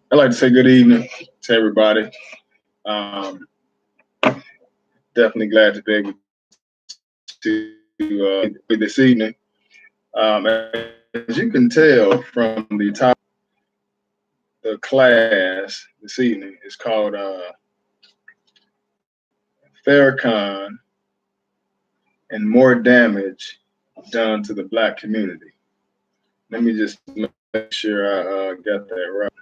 I'd like to say good evening to everybody. Um, Definitely glad to be able to with this evening. As you can tell from the top, the class this evening is called Farrakhan and More Damage Done to the Black Community. Let me just make sure I got that right.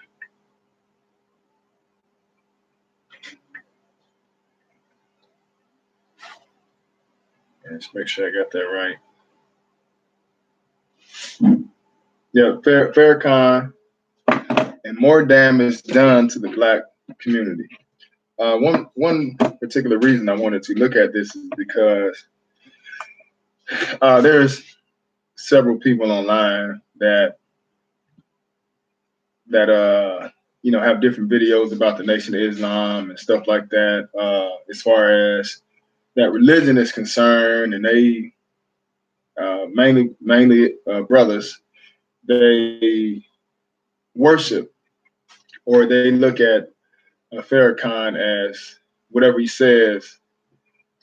Let's make sure I got that right. Yeah, Farrakhan and More Damage Done to the Black Community. One particular reason I wanted to look at this is because there's several people online that have different videos about the Nation of Islam and stuff like that. As far as that religion is concerned, and they mainly brothers, they worship or they look at Farrakhan as whatever he says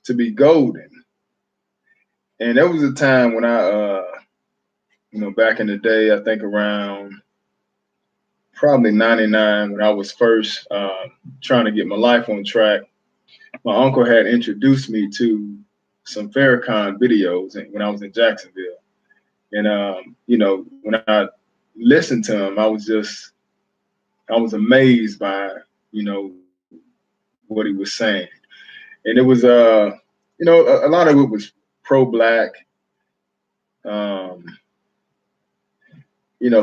to be golden. And there was a time when back in the day, I think around probably 99, when I was first trying to get my life on track, my uncle had introduced me to some Farrakhan videos when I was in Jacksonville. And, when I listened to him, I was amazed by, what he was saying. And it was, a lot of it was pro-black, um,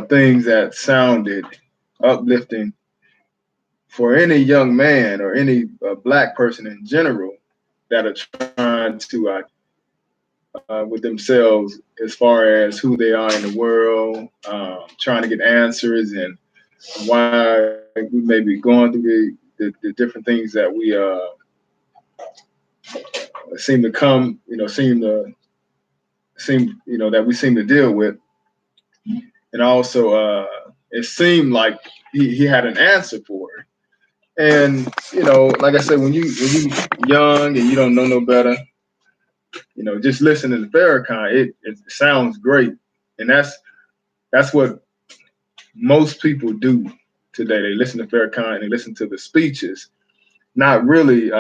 things that sounded uplifting for any young man or any black person in general that are trying to with themselves as far as who they are in the world, trying to get answers and why we may be going through the different things that we seem to come, that we seem to deal with. And also, it seemed like he had an answer for it. And like I said, when you young and you don't know no better, just listening to Farrakhan, it sounds great, and that's what most people do today. They listen to Farrakhan and they listen to the speeches, not really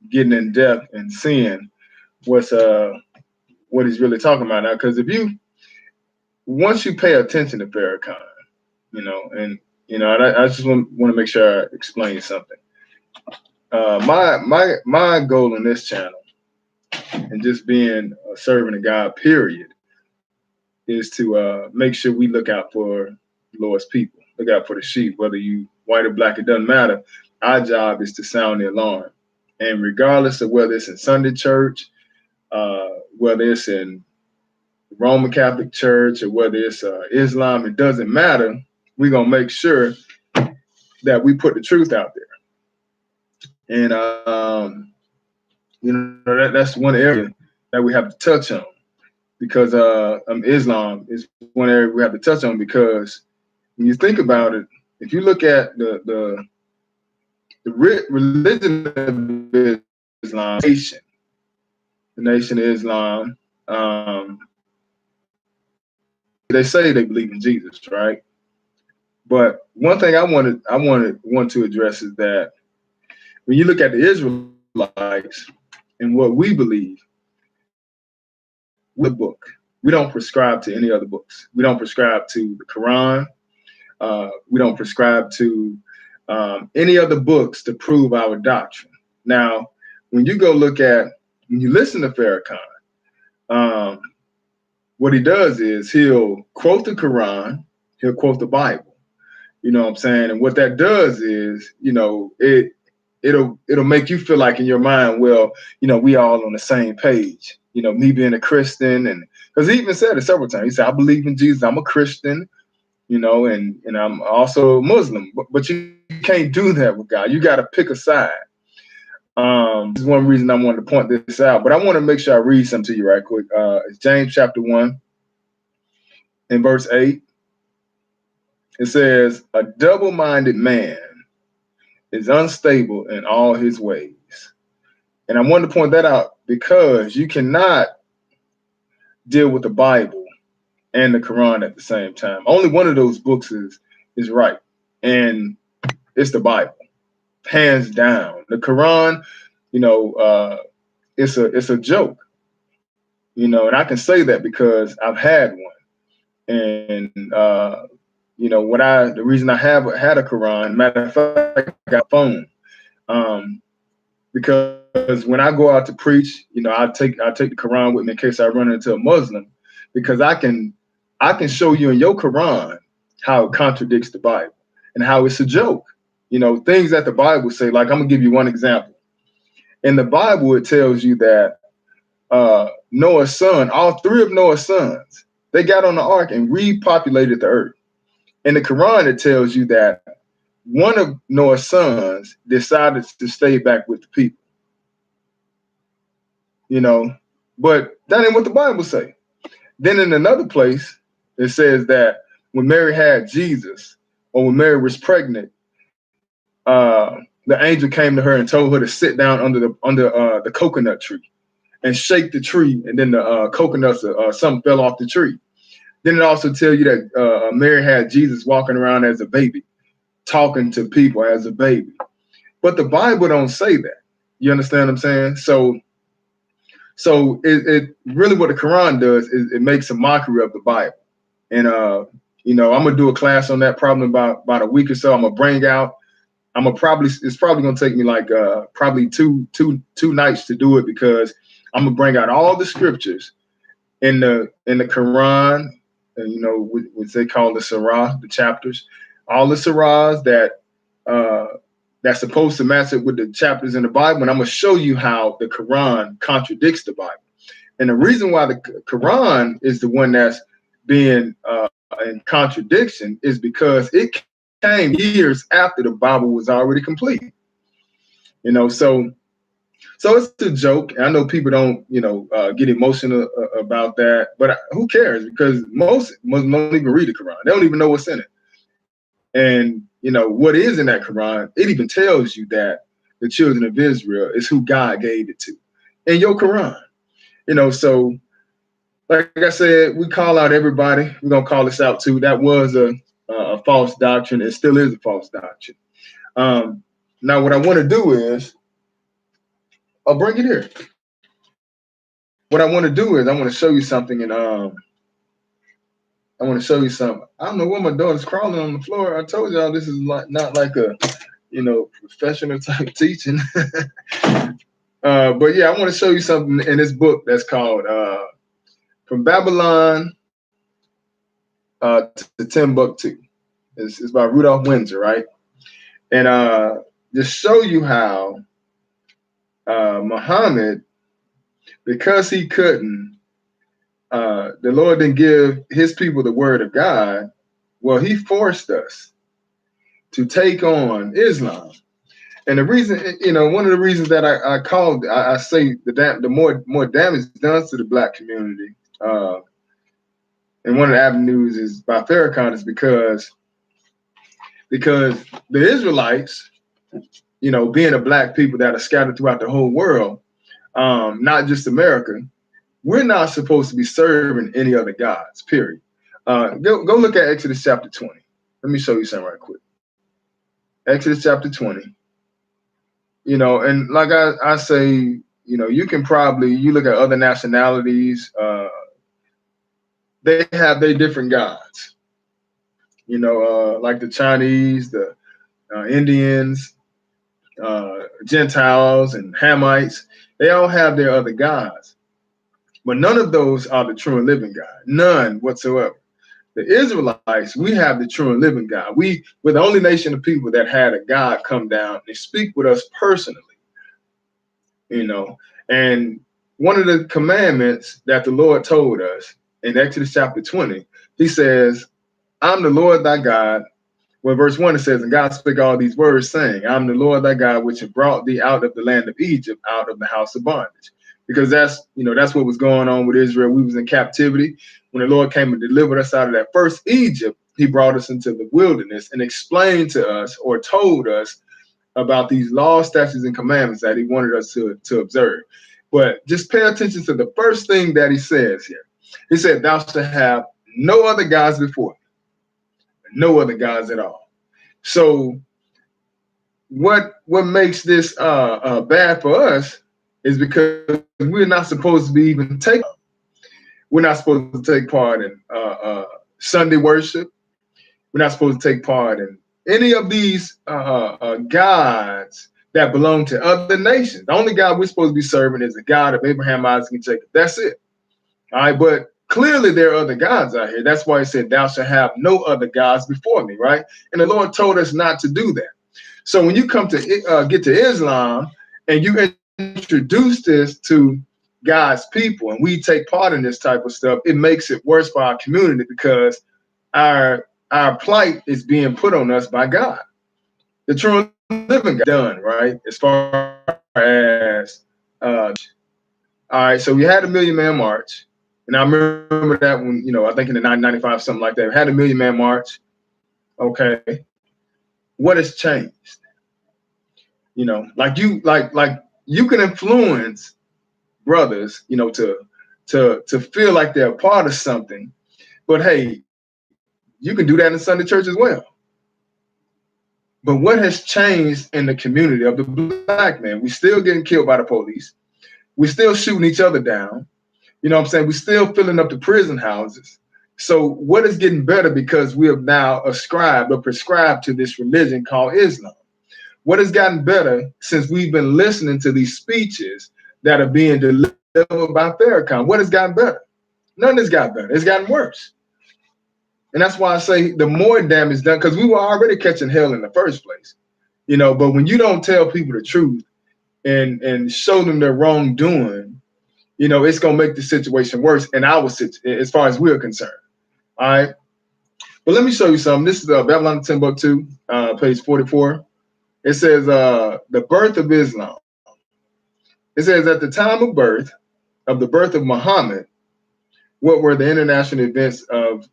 getting in depth and seeing what he's really talking about now. Because once you pay attention to Farrakhan, and I just want to make sure I explain something. My goal in this channel and just being a servant of God, period, is to make sure we look out for the Lord's people, look out for the sheep, whether you white or black, it doesn't matter. Our job is to sound the alarm. And regardless of whether it's in Sunday church, whether it's in Roman Catholic Church, or whether it's Islam, it doesn't matter. We're going to make sure that we put the truth out there. And, that's one area that we have to touch on, because Islam is one area we have to touch on, because when you think about it, if you look at the religion of Islam, the Nation of Islam, they say they believe in Jesus, right? But one thing I want to address is that when you look at the Israelites and what we believe, the book, we don't prescribe to any other books. We don't prescribe to the Quran. We don't prescribe to any other books to prove our doctrine. Now, when you listen to Farrakhan, what he does is he'll quote the Quran, he'll quote the Bible. You know what I'm saying? And what that does is, it'll make you feel like in your mind, well, we all on the same page. Me being a Christian, and because he even said it several times. He said, I believe in Jesus, I'm a Christian, and I'm also a Muslim. But you can't do that with God. You got to pick a side. This is one reason I wanted to point this out, but I want to make sure I read something to you right quick. It's James chapter 1 and verse 8. It says, a double-minded man is unstable in all his ways. And I wanted to point that out because you cannot deal with the Bible and the Quran at the same time. Only one of those books is right, and it's the Bible, hands down. The Quran, it's a joke, and I can say that because I've had one, and the reason I have had a Quran, matter of fact, I got a phone, because when I go out to preach, I take the Quran with me in case I run into a Muslim, because I can show you in your Quran how it contradicts the Bible and how it's a joke. Things that the Bible say, like I'm gonna give you one example. In the Bible, it tells you that Noah's son, all three of Noah's sons, they got on the ark and repopulated the earth. In the Quran, it tells you that one of Noah's sons decided to stay back with the people. But that ain't what the Bible say. Then in another place, it says that when Mary had Jesus, or when Mary was pregnant, the angel came to her and told her to sit down under the coconut tree and shake the tree, and then the coconuts, something fell off the tree. Then it also tells you that Mary had Jesus walking around as a baby, talking to people as a baby. But the Bible don't say that. You understand what I'm saying? So it really, what the Quran does is it makes a mockery of the Bible. And I'm gonna do a class on that probably about a week or so. I'm gonna bring out. It's probably gonna take me like probably two nights to do it, because I'm gonna bring out all the scriptures in the Quran, which they call the surah, the chapters, all the surahs that's supposed to match up with the chapters in the Bible, and I'm gonna show you how the Quran contradicts the Bible. And the reason why the Quran is the one that's being in contradiction is because it came years after the Bible was already complete. So it's a joke. I know people don't, get emotional about that, but who cares? Because most Muslims don't even read the Quran. They don't even know what's in it. And, what is in that Quran, it even tells you that the children of Israel is who God gave it to in your Quran. So like I said, we call out everybody. We're going to call this out too. That was a false doctrine. It still is a false doctrine. Now, what I want to do is, I'll bring it here. What I want to do is I want to show you something, and I want to show you something. I don't know why my daughter's crawling on the floor. I told y'all this is not like a, professional type teaching. But yeah, I want to show you something in this book that's called From Babylon to Timbuktu. It's by Rudolph Windsor, right? And just show you how Muhammad, because he couldn't, the Lord didn't give his people the word of God. Well, he forced us to take on Islam. And the reason, one of the reasons that I say the more damage done to the Black community, and one of the avenues is by Farrakhan, is because the Israelites, being a Black people that are scattered throughout the whole world, not just America, we're not supposed to be serving any other gods, period. Go look at Exodus chapter 20. Let me show you something right quick. Exodus chapter 20. And like I say, you can you look at other nationalities, they have their different gods. Like the Chinese, the Indians, Gentiles, and Hamites, they all have their other gods. But none of those are the true and living God. None whatsoever. The Israelites, we have the true and living God. We're the only nation of people that had a God come down and speak with us personally. And one of the commandments that the Lord told us in Exodus chapter 20, he says, I'm the Lord thy God. Well, verse 1, it says, and God spake all these words, saying, I'm the Lord thy God, which have brought thee out of the land of Egypt, out of the house of bondage. Because that's what was going on with Israel. We was in captivity. When the Lord came and delivered us out of that first Egypt, he brought us into the wilderness and explained to us or told us about these laws, statutes, and commandments that he wanted us to observe. But just pay attention to the first thing that he says here. He said, thou shalt have no other gods before me, no other gods at all. So what makes this bad for us is because we're not supposed to be even take. We're not supposed to take part in Sunday worship. We're not supposed to take part in any of these gods that belong to other nations. The only God we're supposed to be serving is the God of Abraham, Isaac, and Jacob. That's it. All right, but clearly there are other gods out here. That's why he said, thou shalt have no other gods before me, right? And the Lord told us not to do that. So when you come to get to Islam and you introduce this to God's people and we take part in this type of stuff, it makes it worse for our community because our plight is being put on us by God. The true living God done, right? As far as all right, so we had a Million Man March. And I remember that when, I think in the 1995, something like that, we had a Million Man March. Okay. What has changed? Like you can influence brothers, to feel like they're a part of something. But hey, you can do that in Sunday church as well. But what has changed in the community of the black man? We still getting killed by the police. We still shooting each other down. You know what I'm saying? We still filling up the prison houses. So what is getting better because we have now ascribed or prescribed to this religion called Islam? What has gotten better since we've been listening to these speeches that are being delivered by Farrakhan? What has gotten better? None has gotten better. It's gotten worse. And that's why I say the more damage done, because we were already catching hell in the first place. But when you don't tell people the truth and show them their wrongdoing, it's going to make the situation worse in our situation, as far as we're concerned. All right. But let me show you something. This is Babylon Timbuktu, page 44. It says the birth of Islam. It says at the time of the birth of Muhammad, what were the international events of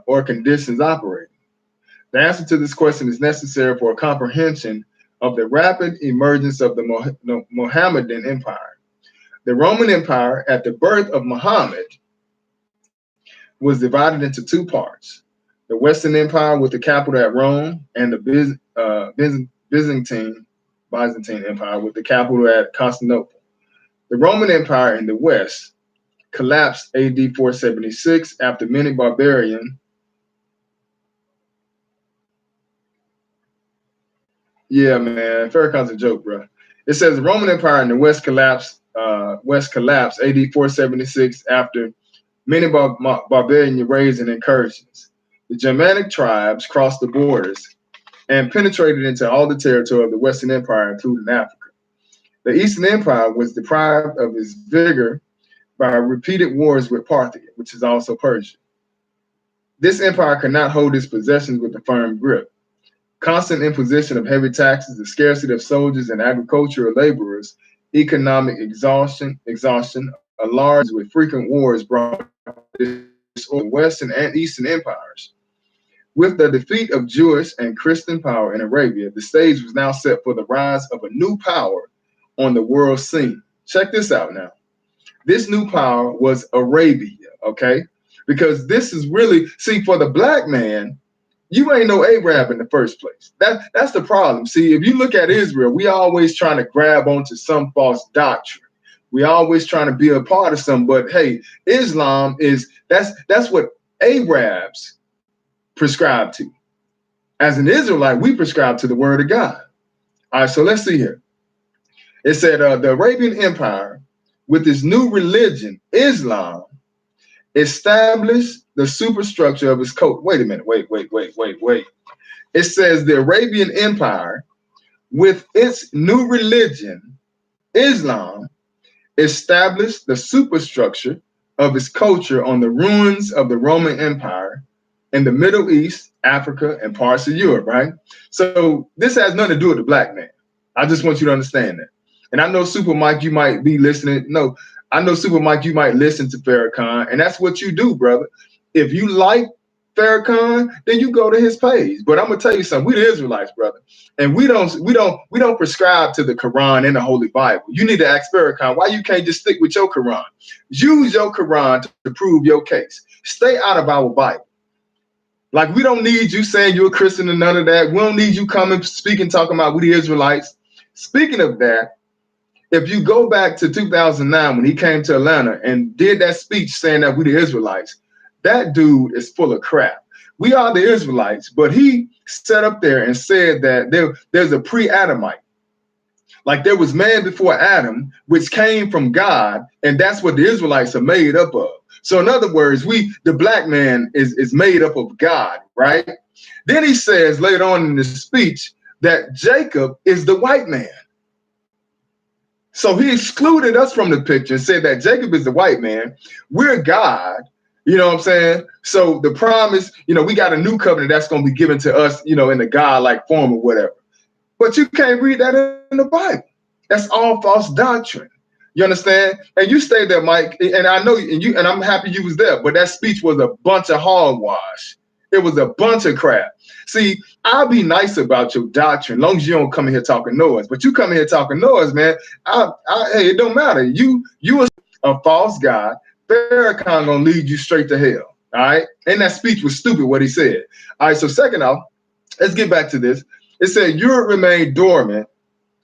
or conditions operating? The answer to this question is necessary for a comprehension of the rapid emergence of the Mohammedan Empire. The Roman Empire at the birth of Muhammad was divided into two parts: the Western Empire with the capital at Rome, and the Byzantine Empire with the capital at Constantinople. The Roman Empire in the West collapsed AD 476 after many barbarian. Yeah, man, Farrakhan's a joke, bro. It says the Roman Empire in the West collapsed AD 476 after many barbarian raids and incursions. The Germanic tribes crossed the borders and penetrated into all the territory of the Western Empire, including Africa. The Eastern Empire was deprived of its vigor by repeated wars with Parthia, which is also Persia. This empire could not hold its possessions with a firm grip. Constant imposition of heavy taxes, the scarcity of soldiers and agricultural laborers, economic exhaustion, a large with frequent wars brought Western and Eastern empires. With the defeat of Jewish and Christian power in Arabia, the stage was now set for the rise of a new power on the world scene. Check this out now. This new power was Arabia, okay? Because this is really, see, for the black man, you ain't no Arab in the first place. That's the problem. See, if you look at Israel, we always trying to grab onto some false doctrine. We always trying to be a part of something. But hey, Islam that's what Arabs prescribe to. As an Israelite, we prescribe to the word of God. All right, so let's see here. It said the Arabian Empire, with its new religion, Islam, established the superstructure of its code. Wait a minute. Wait. It says the Arabian Empire, with its new religion, Islam, established the superstructure of its culture on the ruins of the Roman Empire in the Middle East, Africa, and parts of Europe, right? So this has nothing to do with the black man. I just want you to understand that. And I know, Super Mike, you might be listening. No, I know, Super Mike, you might listen to Farrakhan, and that's what you do, brother. If you like Farrakhan, then you go to his page. But I'm gonna tell you something. We the Israelites, brother, and we don't prescribe to the Quran and the Holy Bible. You need to ask Farrakhan why you can't just stick with your Quran. Use your Quran to prove your case. Stay out of our Bible. Like, we don't need you saying you're a Christian and none of that. We don't need you coming, speaking, talking about we the Israelites. Speaking of that, if you go back to 2009 when he came to Atlanta and did that speech saying that we the Israelites, that dude is full of crap. We are the Israelites, but he sat up there and said that there's a pre-Adamite. Like, there was man before Adam, which came from God, and that's what the Israelites are made up of. So in other words, the black man is made up of God, right? Then he says later on in the speech that Jacob is the white man. So he excluded us from the picture and said that Jacob is the white man. We're God. You know what I'm saying? So the promise, we got a new covenant that's going to be given to us, in a God-like form or whatever. But you can't read that in the Bible. That's all false doctrine. You understand? And you stayed there, Mike, and I know and I'm happy you was there, but that speech was a bunch of hogwash. It was a bunch of crap. See, I'll be nice about your doctrine, as long as you don't come in here talking noise. But you come in here talking noise, man. Hey, it don't matter. You a false god. Farrakhan gonna lead you straight to hell. All right. And that speech was stupid what he said. All right. So second off, let's get back to this. It said Europe remained dormant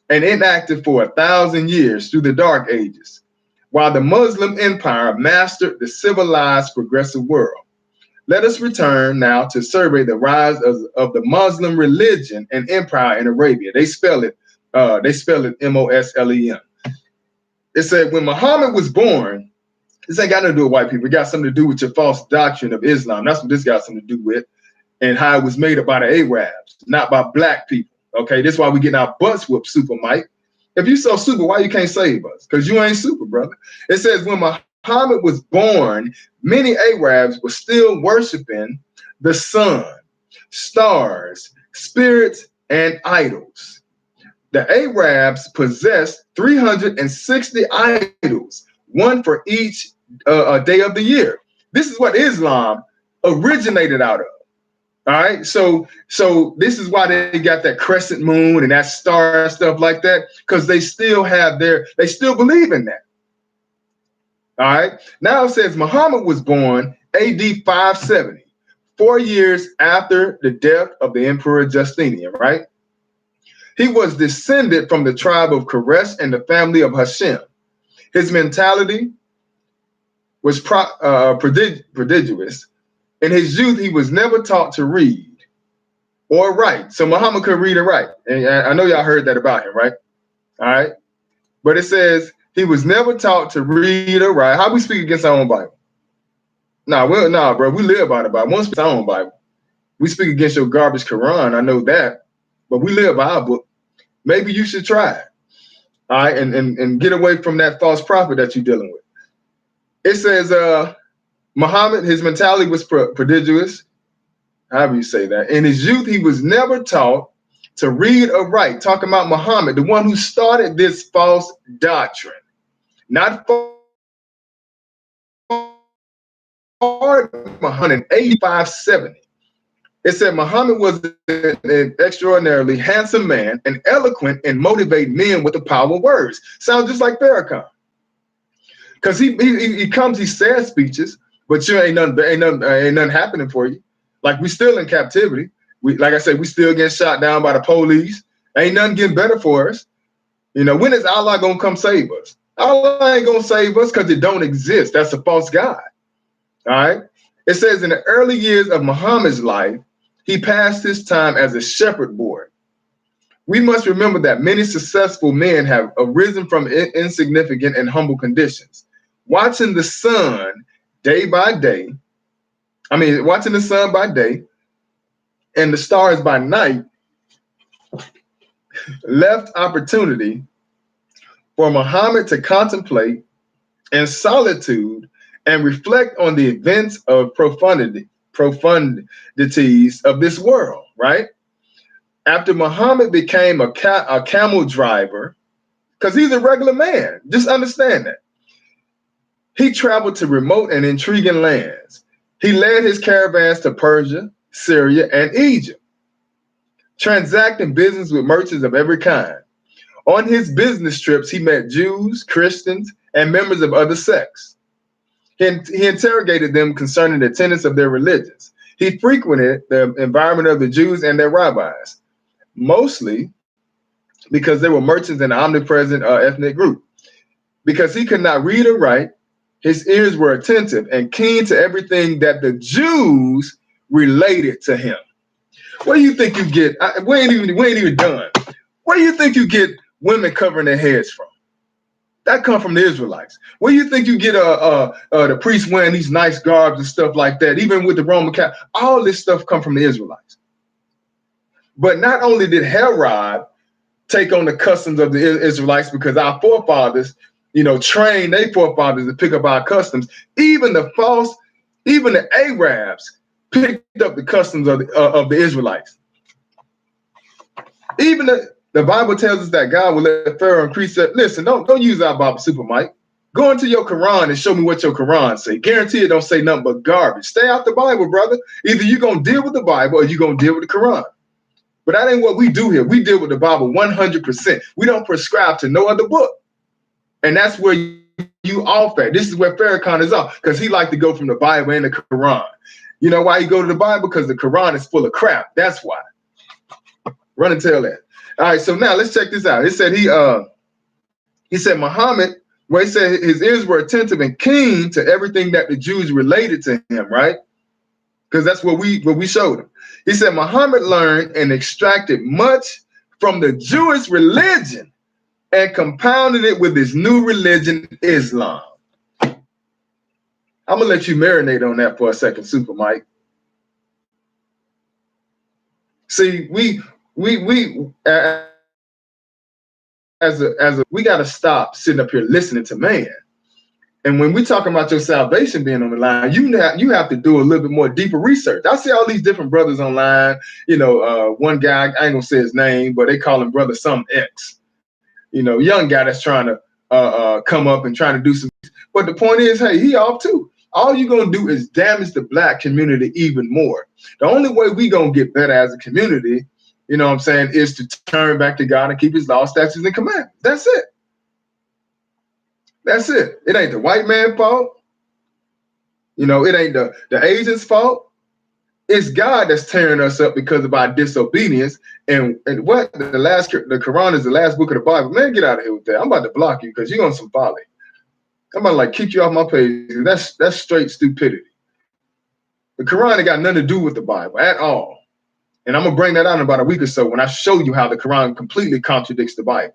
and inactive for 1,000 years through the Dark Ages, while the Muslim Empire mastered the civilized, progressive world. Let us return now to survey the rise of the Muslim religion and empire in Arabia. They spell it Moslem. It said when Muhammad was born, this ain't got nothing to do with white people. It got something to do with your false doctrine of Islam. That's what this got something to do with, and how it was made up by the Arabs, not by black people. Okay, this is why we getting our butts whooped, Super Mike. If you so super, why you can't save us? Because you ain't super, brother. It says when Muhammad was born, many Arabs were still worshiping the sun, stars, spirits, and idols. The Arabs possessed 360 idols, one for each day of the year. This is what Islam originated out of. All right, so this is why they got that crescent moon and that star and stuff like that, because they still believe in that. All right, now it says Muhammad was born AD 570, 4 years after the death of the Emperor Justinian, right? He was descended from the tribe of Koresh and the family of Hashem. His mentality was prodigious. In his youth, he was never taught to read or write. So Muhammad could read and write. And I know y'all heard that about him, right? All right. But it says he was never taught to read or write. How we speak against our own Bible? Nah, bro. We live by the Bible. We don't speak our own Bible. We speak against your garbage Quran. I know that. But we live by our book. Maybe you should try it. All right. And get away from that false prophet that you're dealing with. It says, Muhammad, his mentality was prodigious, however you say that. In his youth, he was never taught to read or write. Talking about Muhammad, the one who started this false doctrine. Not for Muhammad, 8570. It said Muhammad was an extraordinarily handsome man and eloquent and motivate men with the power of words. Sounds just like Farrakhan. Because he comes, he says speeches, but ain't nothing happening for you. Like, we still in captivity. Like I said, we still getting shot down by the police. Ain't nothing getting better for us. When is Allah gonna come save us? Allah ain't gonna save us because it don't exist. That's a false god. All right. It says in the early years of Muhammad's life, he passed his time as a shepherd boy. We must remember that many successful men have arisen from insignificant and humble conditions. Watching the sun by day and the stars by night left opportunity for Muhammad to contemplate in solitude and reflect on the events of profundities of this world, right? After Muhammad became a camel driver, because he's a regular man, just understand that. He traveled to remote and intriguing lands. He led his caravans to Persia, Syria, and Egypt, transacting business with merchants of every kind. On his business trips, he met Jews, Christians, and members of other sects. He interrogated them concerning the tenets of their religions. He frequented the environment of the Jews and their rabbis, mostly because they were merchants in an omnipresent ethnic group. Because he could not read or write, his ears were attentive and keen to everything that the Jews related to him. Where do you think you get? We ain't even done. Where do you think you get women covering their heads from? That come from the Israelites. Where do you think you get the priests wearing these nice garbs and stuff like that? Even with the Roman Catholic, all this stuff come from the Israelites. But not only did Herod take on the customs of the Israelites, because our forefathers, trained their forefathers to pick up our customs. Even the Arabs picked up the customs of the Israelites. Even the Bible tells us that God will let Pharaoh increase that. Listen, don't use our Bible Super Mike. Go into your Quran and show me what your Quran say. Guarantee it don't say nothing but garbage. Stay out the Bible, brother. Either you're going to deal with the Bible or you're going to deal with the Quran. But that ain't what we do here. We deal with the Bible 100%. We don't prescribe to no other book. And that's where you off at. This is where Farrakhan is off, because he like to go from the Bible and the Quran. You know why you go to the Bible? Because the Quran is full of crap. That's why. Run and tell that. All right, so now let's check this out. It said he said Muhammad, where he said his ears were attentive and keen to everything that the Jews related to him, right? Because that's what we showed him. He said Muhammad learned and extracted much from the Jewish religion and compounded it with his new religion, Islam. I'm gonna let you marinate on that for a second, Super Mike. See, we got to stop sitting up here listening to man. And when we talking about your salvation being on the line, you have to do a little bit more deeper research. I see all these different brothers online. One guy, I ain't gonna say his name, but they call him Brother Some X. Young guy that's trying to come up and trying to do some. But the point is, hey, he off too. All you're going to do is damage the black community even more. The only way we going to get better as a community, is to turn back to God and keep his law, statutes, and commandments. That's it. That's it. It ain't the white man's fault. It ain't the Asian's fault. It's God that's tearing us up because of our disobedience. And what? The Quran is the last book of the Bible. Man, get out of here with that. I'm about to block you because you're on some folly. I'm about to kick you off my page. That's straight stupidity. The Quran ain't got nothing to do with the Bible at all. And I'm going to bring that out in about a week or so when I show you how the Quran completely contradicts the Bible.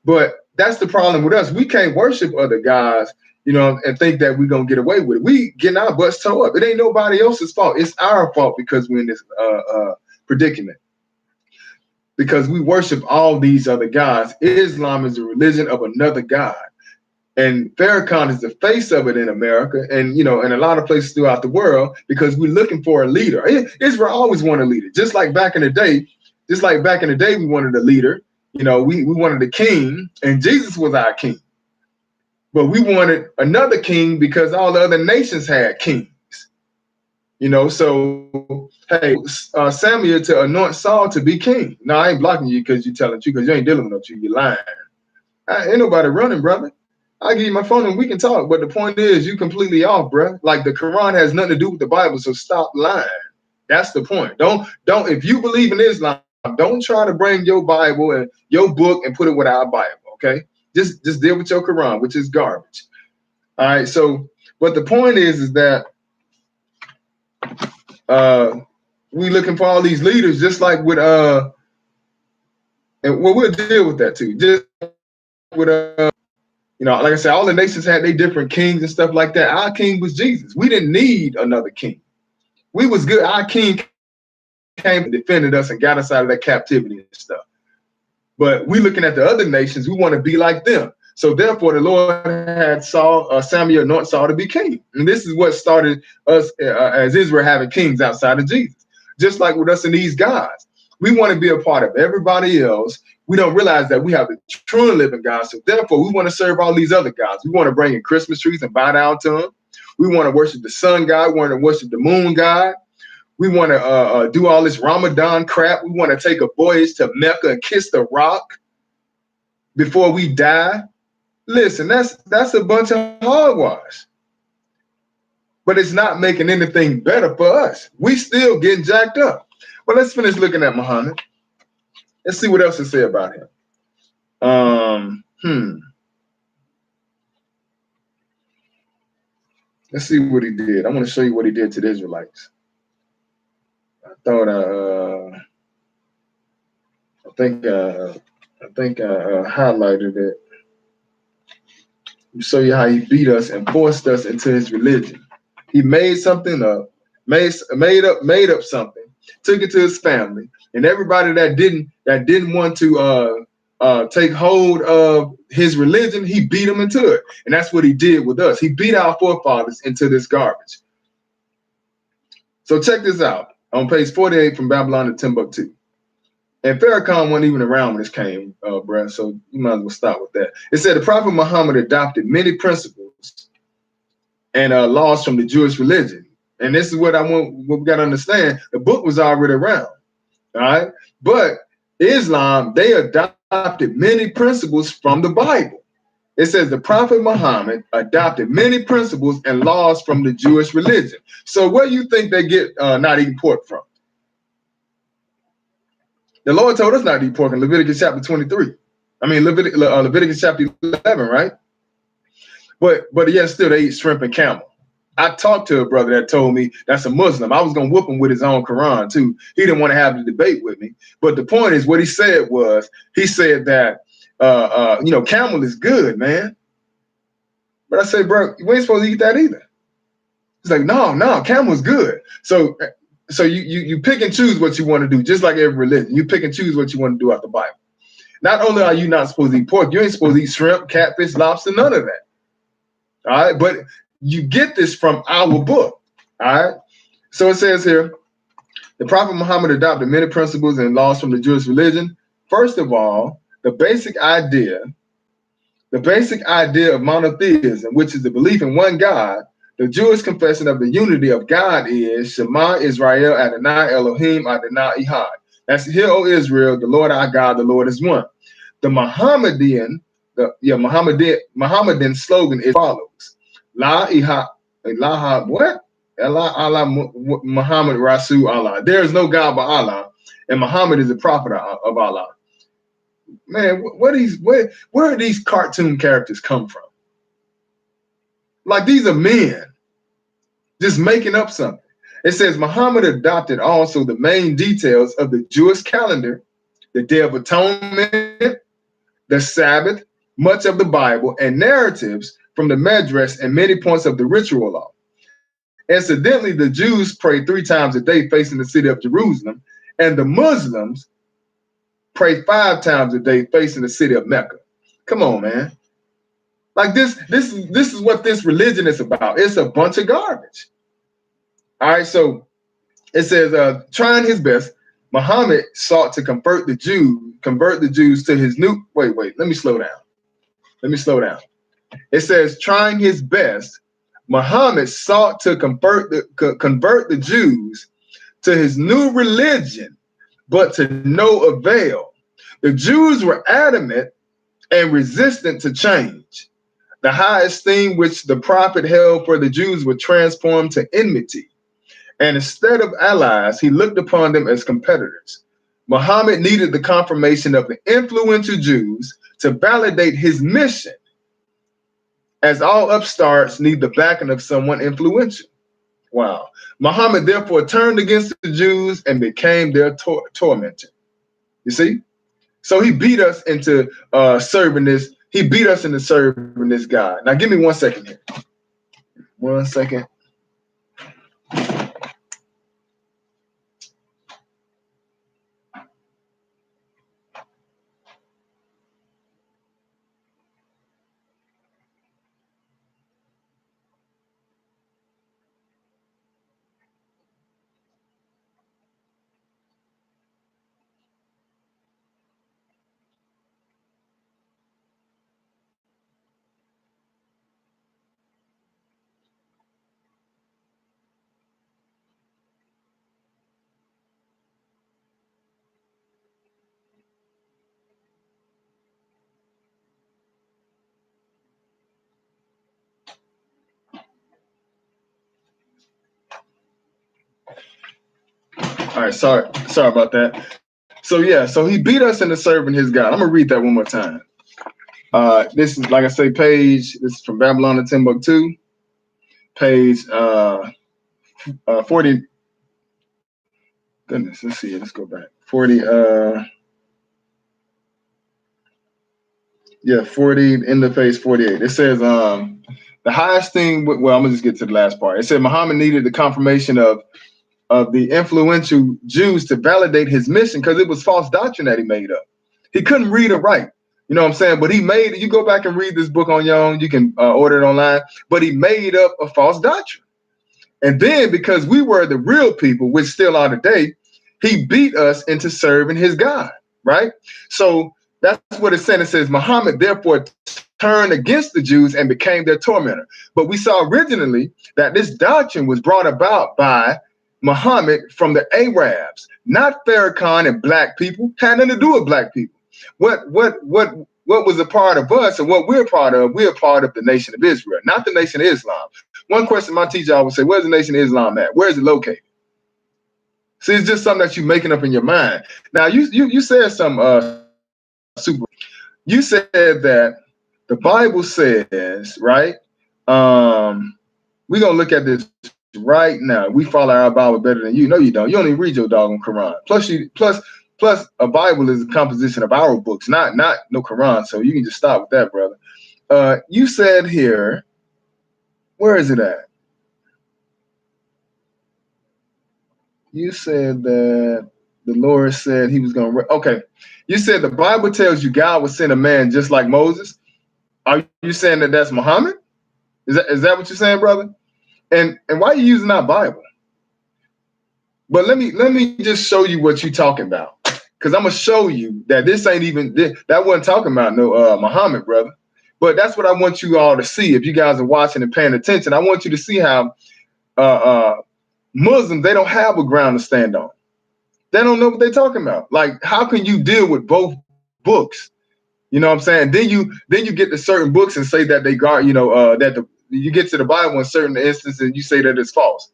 But that's the problem with us. We can't worship other gods, and think that we're going to get away with it. We getting our butts towed up. It ain't nobody else's fault. It's our fault because we're in this predicament. Because we worship all these other gods. Islam is a religion of another God. And Farrakhan is the face of it in America and, in a lot of places throughout the world because we're looking for a leader. Israel always wanted a leader. Just like back in the day, we wanted a leader. We wanted a king, and Jesus was our king. But we wanted another king because all the other nations had kings. So, hey, Samuel to anoint Saul to be king. No, I ain't blocking you because you're telling you because you ain't dealing with no truth. You're lying. Ain't nobody running, brother. I'll give you my phone and we can talk. But the point is, you completely off, bro. Like the Quran has nothing to do with the Bible, so stop lying. That's the point. Don't. If you believe in Islam, don't try to bring your Bible and your book and put it with our Bible. Okay, just deal with your Quran, which is garbage. All right. So, but the point is that we looking for all these leaders, just like with and we'll deal with that too. Just with like I said, all the nations had their different kings and stuff like that. Our king was Jesus. We didn't need another king. We was good. Our king came and defended us and got us out of that captivity and stuff. But we looking at the other nations, we want to be like them. So therefore, the Lord had Samuel anoint Saul to be king. And this is what started us as Israel having kings outside of Jesus. Just like with us and these gods. We want to be a part of everybody else. We don't realize that we have the true and living God. So therefore, we want to serve all these other gods. We want to bring in Christmas trees and bow down to them. We want to worship the sun god. We want to worship the moon god. We want to do all this Ramadan crap. We want to take a voyage to Mecca and kiss the rock before we die. Listen, that's a bunch of hogwash. But it's not making anything better for us. We still getting jacked up. But let's finish looking at Muhammad. Let's see what else to say about him. Let's see what he did. I want to show you what he did to the Israelites. I thought I think I highlighted it. Show you how he beat us and forced us into his religion. He made something up, made up something, took it to his family, and everybody that didn't want to take hold of his religion, he beat them into it. And that's what he did with us. He beat our forefathers into this garbage. So check this out. On page 48 from Babylon to Timbuktu. And Farrakhan wasn't even around when this came, bruh, so you might as well start with that. It said the Prophet Muhammad adopted many principles and laws from the Jewish religion. And this is what we got to understand. The book was already around, all right? But Islam, they adopted many principles from the Bible. It says the Prophet Muhammad adopted many principles and laws from the Jewish religion. So where do you think they get not eating pork from? The Lord told us not to eat pork in Leviticus chapter 23. I mean, Leviticus chapter 11, right? But yet still they eat shrimp and camel. I talked to a brother that told me that's a Muslim. I was going to whoop him with his own Quran too. He didn't want to have the debate with me. But the point is what he said that, camel is good, man. But I said, bro, you ain't supposed to eat that either. He's like, no, camel's good. So you pick and choose what you want to do, just like every religion. You pick and choose what you want to do out the Bible. Not only are you not supposed to eat pork, you ain't supposed to eat shrimp, catfish, lobster, none of that. All right, but you get this from our book. All right, so it says here, the Prophet Muhammad adopted many principles and laws from the Jewish religion. First of all, the basic idea of monotheism, which is the belief in one God. The Jewish confession of the unity of God is Shema Israel Adonai Elohim Adonai Echad. That's Hear, O Israel, the Lord our God, the Lord is one. The Muhammadan slogan is follows: La ilaha what? Allah Muhammad Rasul Allah. There is no God but Allah, and Muhammad is the prophet of Allah. Man, where are these cartoon characters come from? Like, these are men just making up something. It says Muhammad adopted also the main details of the Jewish calendar, the Day of Atonement, the Sabbath, much of the Bible, and narratives from the Medrash and many points of the ritual law. Incidentally, the Jews pray 3 times a day facing the city of Jerusalem, and the Muslims pray 5 times a day facing the city of Mecca. Come on, man. Like, this is what this religion is about. It's a bunch of garbage. All right, so it says, trying his best, Muhammad sought to convert the Jews to his new. Wait, let me slow down. It says, trying his best, Muhammad sought to convert the Jews to his new religion, but to no avail. The Jews were adamant and resistant to change. The high esteem which the prophet held for the Jews was transformed to enmity. And instead of allies, he looked upon them as competitors. Muhammad needed the confirmation of the influential Jews to validate his mission, as all upstarts need the backing of someone influential. Wow. Muhammad therefore turned against the Jews and became their tormentor. You see? So he beat us into serving this. He beat us into serving this God. Now give me 1 second here. 1 second. All right, sorry about that. So yeah, so he beat us into serving his God. I'm gonna read that one more time. This is, like I say, this is from Babylon to Timbuktu, page 40. Goodness, let's see. Let's go back. 40. 40 in the page 48. It says, the highest thing. Well, I'm gonna just get to the last part. It said Muhammad needed the confirmation of the influential Jews to validate his mission because it was false doctrine that he made up. He couldn't read or write. You know what I'm saying? But he made. You go back and read this book on your own. You can order it online. But he made up a false doctrine. And then because we were the real people, which still are today, he beat us into serving his God, right? So that's what it's saying. It says, Muhammad therefore turned against the Jews and became their tormentor. But we saw originally that this doctrine was brought about by Muhammad from the Arabs, not Farrakhan and black people. Had nothing to do with black people. What was a part of us and what we're part of? We're part of the nation of Israel, not the nation of Islam. One question my teacher always say, where's the nation of Islam at? Where is it located? See, it's just something that you're making up in your mind. Now, you said some super. You said that the Bible says, right? We're gonna look at this right now. We follow our Bible better than you. No, you don't. You only read your doggone Quran. Plus a Bible is a composition of our books, not no Quran. So you can just stop with that, brother. You said here, where is it at? You said that the Lord said he was going to. Okay. You said the Bible tells you God would send a man just like Moses. Are you saying that that's Muhammad? Is that what you're saying, brother? And why are you using that Bible? But let me just show you what you're talking about. Because I'm going to show you that this ain't even, that wasn't talking about no Muhammad, brother. But that's what I want you all to see. If you guys are watching and paying attention, I want you to see how Muslims, they don't have a ground to stand on. They don't know what they're talking about. Like, how can you deal with both books? You know what I'm saying? Then you get to certain books and say that they got, you get to the Bible in certain instances and you say that it's false.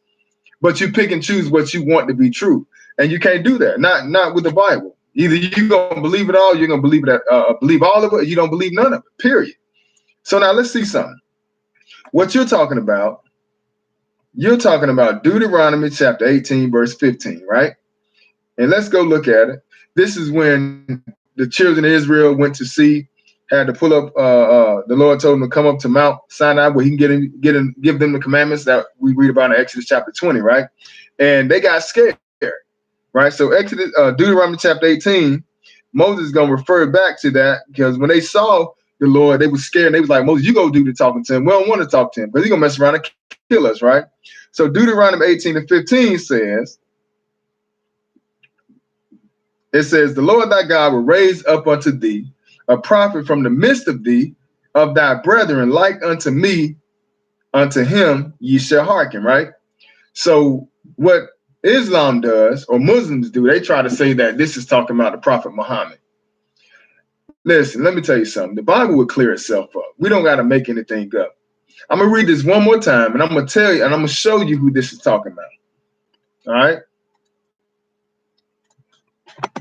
But you pick and choose what you want to be true. And you can't do that. Not with the Bible. Either you're gonna believe it all, you're gonna believe all of it, or you don't believe none of it. Period. So now let's see something. What you're talking about Deuteronomy chapter 18, verse 15, right? And let's go look at it. This is when the children of Israel went to sea, had to pull up. The Lord told them to come up to Mount Sinai where he can give them the commandments that we read about in Exodus chapter 20, right? And they got scared, right? So Deuteronomy chapter 18, Moses is going to refer back to that because when they saw the Lord, they were scared. And they was like, Moses, you go do the talking to him. We don't want to talk to him because he's going to mess around and kill us, right? So Deuteronomy 18 and 15 says, it says, the Lord thy God will raise up unto thee a prophet from the midst of thee, of thy brethren, like unto me, unto him ye shall hearken, right? So what Islam does, or Muslims do, they try to say that this is talking about the Prophet Muhammad. Listen, let me tell you something. The Bible will clear itself up. We don't got to make anything up. I'm going to read this one more time, and I'm going to tell you, and I'm going to show you who this is talking about. All right?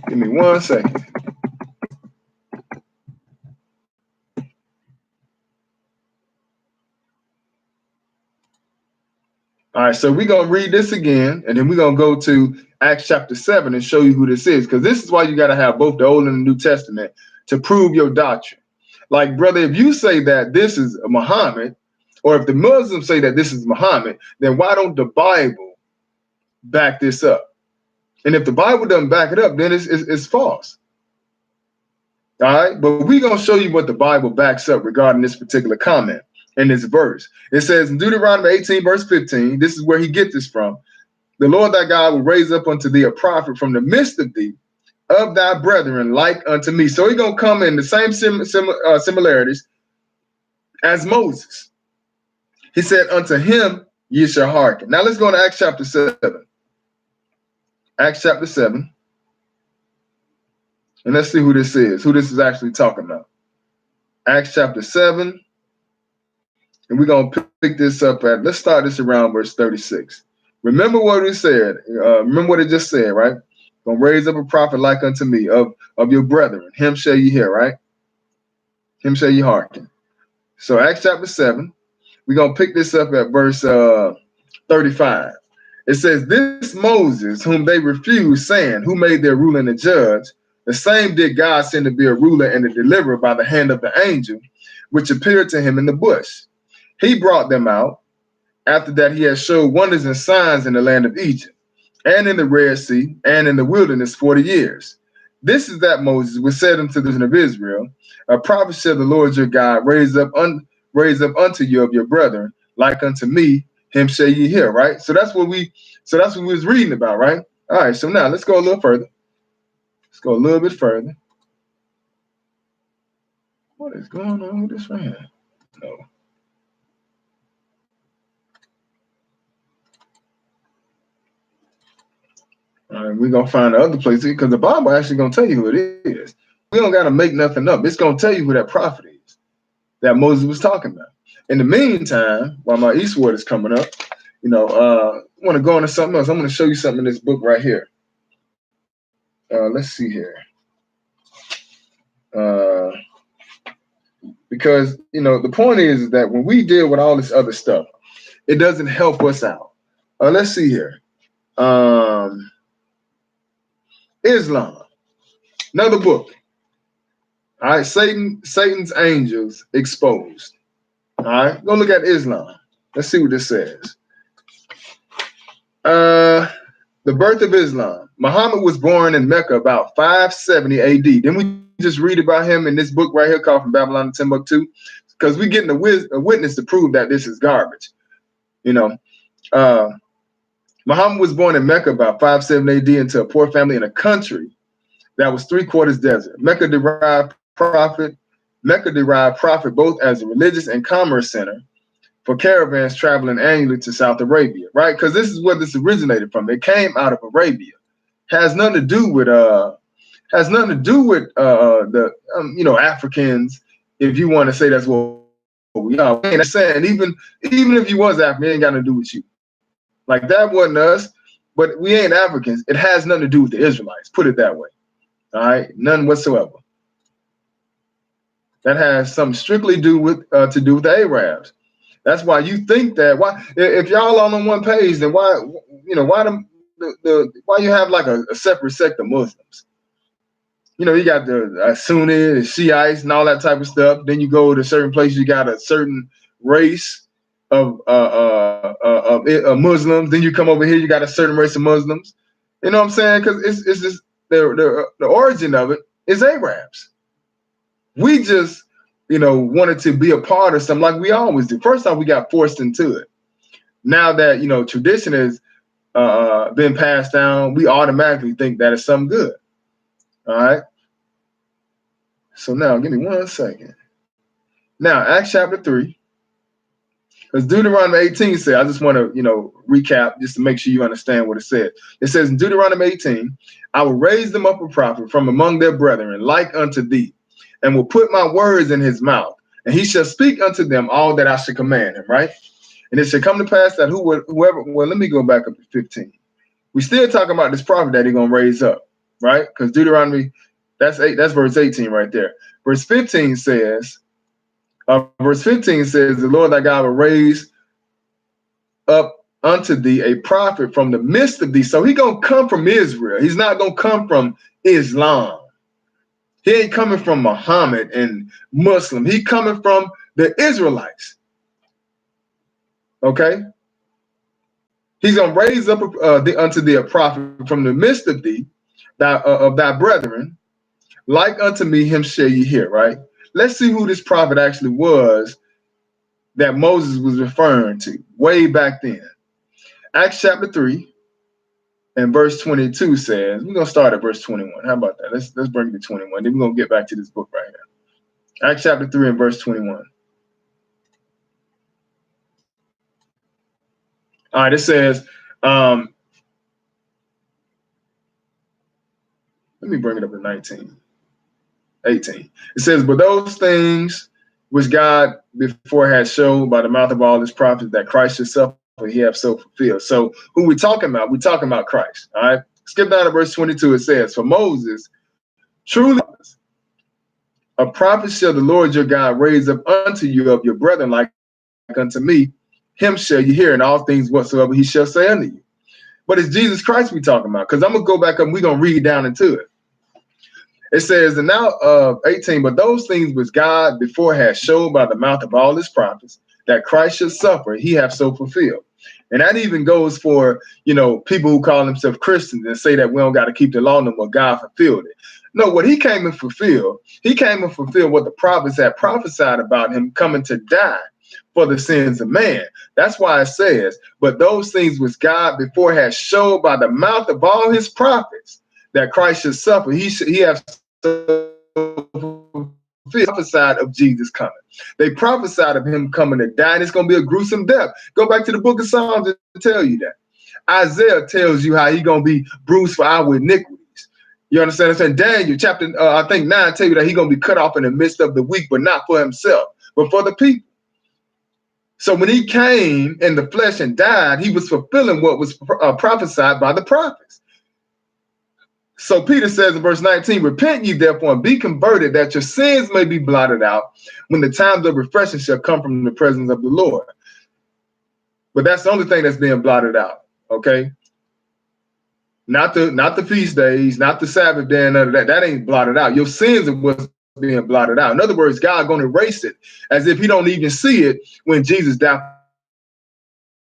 Give me 1 second. All right, so we're going to read this again, and then we're going to go to Acts chapter 7 and show you who this is, because this is why you got to have both the Old and the New Testament to prove your doctrine. Like, brother, if you say that this is Muhammad, or if the Muslims say that this is Muhammad, then why don't the Bible back this up? And if the Bible doesn't back it up, then it's false. All right, but we're going to show you what the Bible backs up regarding this particular comment. In this verse, it says in Deuteronomy 18, verse 15, this is where he gets this from. The Lord thy God will raise up unto thee a prophet from the midst of thee, of thy brethren, like unto me. So he's going to come in the same similarities as Moses. He said, unto him ye shall hearken. Now let's go to Acts chapter 7. Acts chapter 7. And let's see who this is actually talking about. Acts chapter 7. And we're going to pick this up let's start this around verse 36. Remember what we said. Remember what it just said, right? Gonna raise up a prophet like unto me of your brethren. Him shall ye hear, right? Him shall ye hearken. So Acts chapter 7, we're gonna pick this up at verse 35. It says, this Moses, whom they refused, saying, who made their ruler and a judge, the same did God send to be a ruler and a deliverer by the hand of the angel, which appeared to him in the bush. He brought them out after that he had showed wonders and signs in the land of Egypt, and in the Red Sea, and in the wilderness 40 years. This is that Moses was said unto the children of Israel, a prophet shall the Lord your God raise up unto you of your brethren, like unto me, him shall ye hear, right? So that's what we was reading about, right? All right, so now let's go a little further. Let's go a little bit further. What is going on with this right here? No. All right, we're gonna find the other place because the Bible actually gonna tell you who it is. We don't gotta make nothing up. It's gonna tell you who that prophet is that Moses was talking about. In the meantime, while my Eastward is coming up, I want to go into something else. I'm going to show you something in this book right here. Let's see here. Because, the point is that when we deal with all this other stuff, it doesn't help us out. Let's see here. Islam, another book. All right, Satan's angels exposed. All right, go look at Islam. Let's see what this says. The birth of Islam. Muhammad was born in Mecca about 570 AD. Then we just read about him in this book right here called From Babylon to Timbuktu, because we're getting a witness to prove that this is garbage. Muhammad was born in Mecca about 570 AD into a poor family in a country that was 3/4 desert. Mecca derived profit both as a religious and commerce center for caravans traveling annually to South Arabia, right? Because this is where this originated from. It came out of Arabia. Has nothing to do with the Africans. If you want to say that's what we are, and saying even if you was African, it ain't got nothing to do with you. Like that wasn't us, but we ain't Africans. It has nothing to do with the Israelites. Put it that way. All right, none whatsoever. That has something strictly to do with the Arabs. That's why you think that. Why, if y'all all on one page, then why you have like a separate sect of Muslims? You got the Sunni, the Shiites, and all that type of stuff. Then you go to certain places, you got a certain race of Muslims. Then you come over here, you got a certain race of Muslims. You know what I'm saying? Because it's just the origin of it is Arabs. We just wanted to be a part of something like we always do. First off, we got forced into it. Now that tradition has been passed down, we automatically think that it's something good. All right. So now, give me 1 second. Now, Acts chapter 3, because Deuteronomy 18 says, I just want to recap just to make sure you understand what it said. It says in Deuteronomy 18, I will raise them up a prophet from among their brethren, like unto thee, and will put my words in his mouth, and he shall speak unto them all that I should command him, right? And it shall come to pass that whoever, well, let me go back up to 15. We still talking about this prophet that he's going to raise up, right? Because Deuteronomy, that's verse 18 right there. Verse 15 says, the Lord thy God will raise up unto thee a prophet from the midst of thee. So he's going to come from Israel. He's not going to come from Islam. He ain't coming from Muhammad and Muslim. He coming from the Israelites. Okay? He's going to raise up unto thee a prophet from the midst of thee, of thy brethren, like unto me, him shall ye hear, right? Let's see who this prophet actually was that Moses was referring to way back then. Acts chapter 3 and verse 22 says, we're going to start at verse 21. How about that? Let's bring it to 21. Then we're going to get back to this book right here. Acts chapter 3 and verse 21. All right, it says, let me bring it up to 18. It says, but those things which God before had showed by the mouth of all his prophets that Christ should suffer he have so fulfilled. So who we talking about? We're talking about Christ. All right. Skip down to verse 22. It says, for Moses, truly a prophet shall the Lord your God raise up unto you of your brethren like unto me. Him shall you hear in all things whatsoever he shall say unto you. But it's Jesus Christ we talking about, because I'm going to go back up and we're going to read down into it. It says, and now 18, but those things which God before had showed by the mouth of all his prophets, that Christ should suffer, he hath so fulfilled. And that even goes for, you know, people who call themselves Christians and say that we don't got to keep the law no more. God fulfilled it. No, what he came and fulfilled what the prophets had prophesied about him coming to die for the sins of man. That's why it says, but those things which God before had showed by the mouth of all his prophets, that Christ should suffer, he has prophesied of Jesus coming. They prophesied of him coming to die, and it's going to be a gruesome death. Go back to the book of Psalms to tell you that. Isaiah tells you how he's going to be bruised for our iniquities. You understand what I'm saying? Daniel chapter, I think 9 tell you that he's going to be cut off in the midst of the weak, but not for himself, but for the people. So when he came in the flesh and died, he was fulfilling what was prophesied by the prophets. So Peter says in verse 19, repent ye therefore and be converted, that your sins may be blotted out when the times of refreshing shall come from the presence of the Lord. But that's the only thing that's being blotted out, okay? Not the feast days, not the Sabbath day, and none of that. That ain't blotted out. Your sins are what's being blotted out. In other words, God going to erase it as if he don't even see it when Jesus died.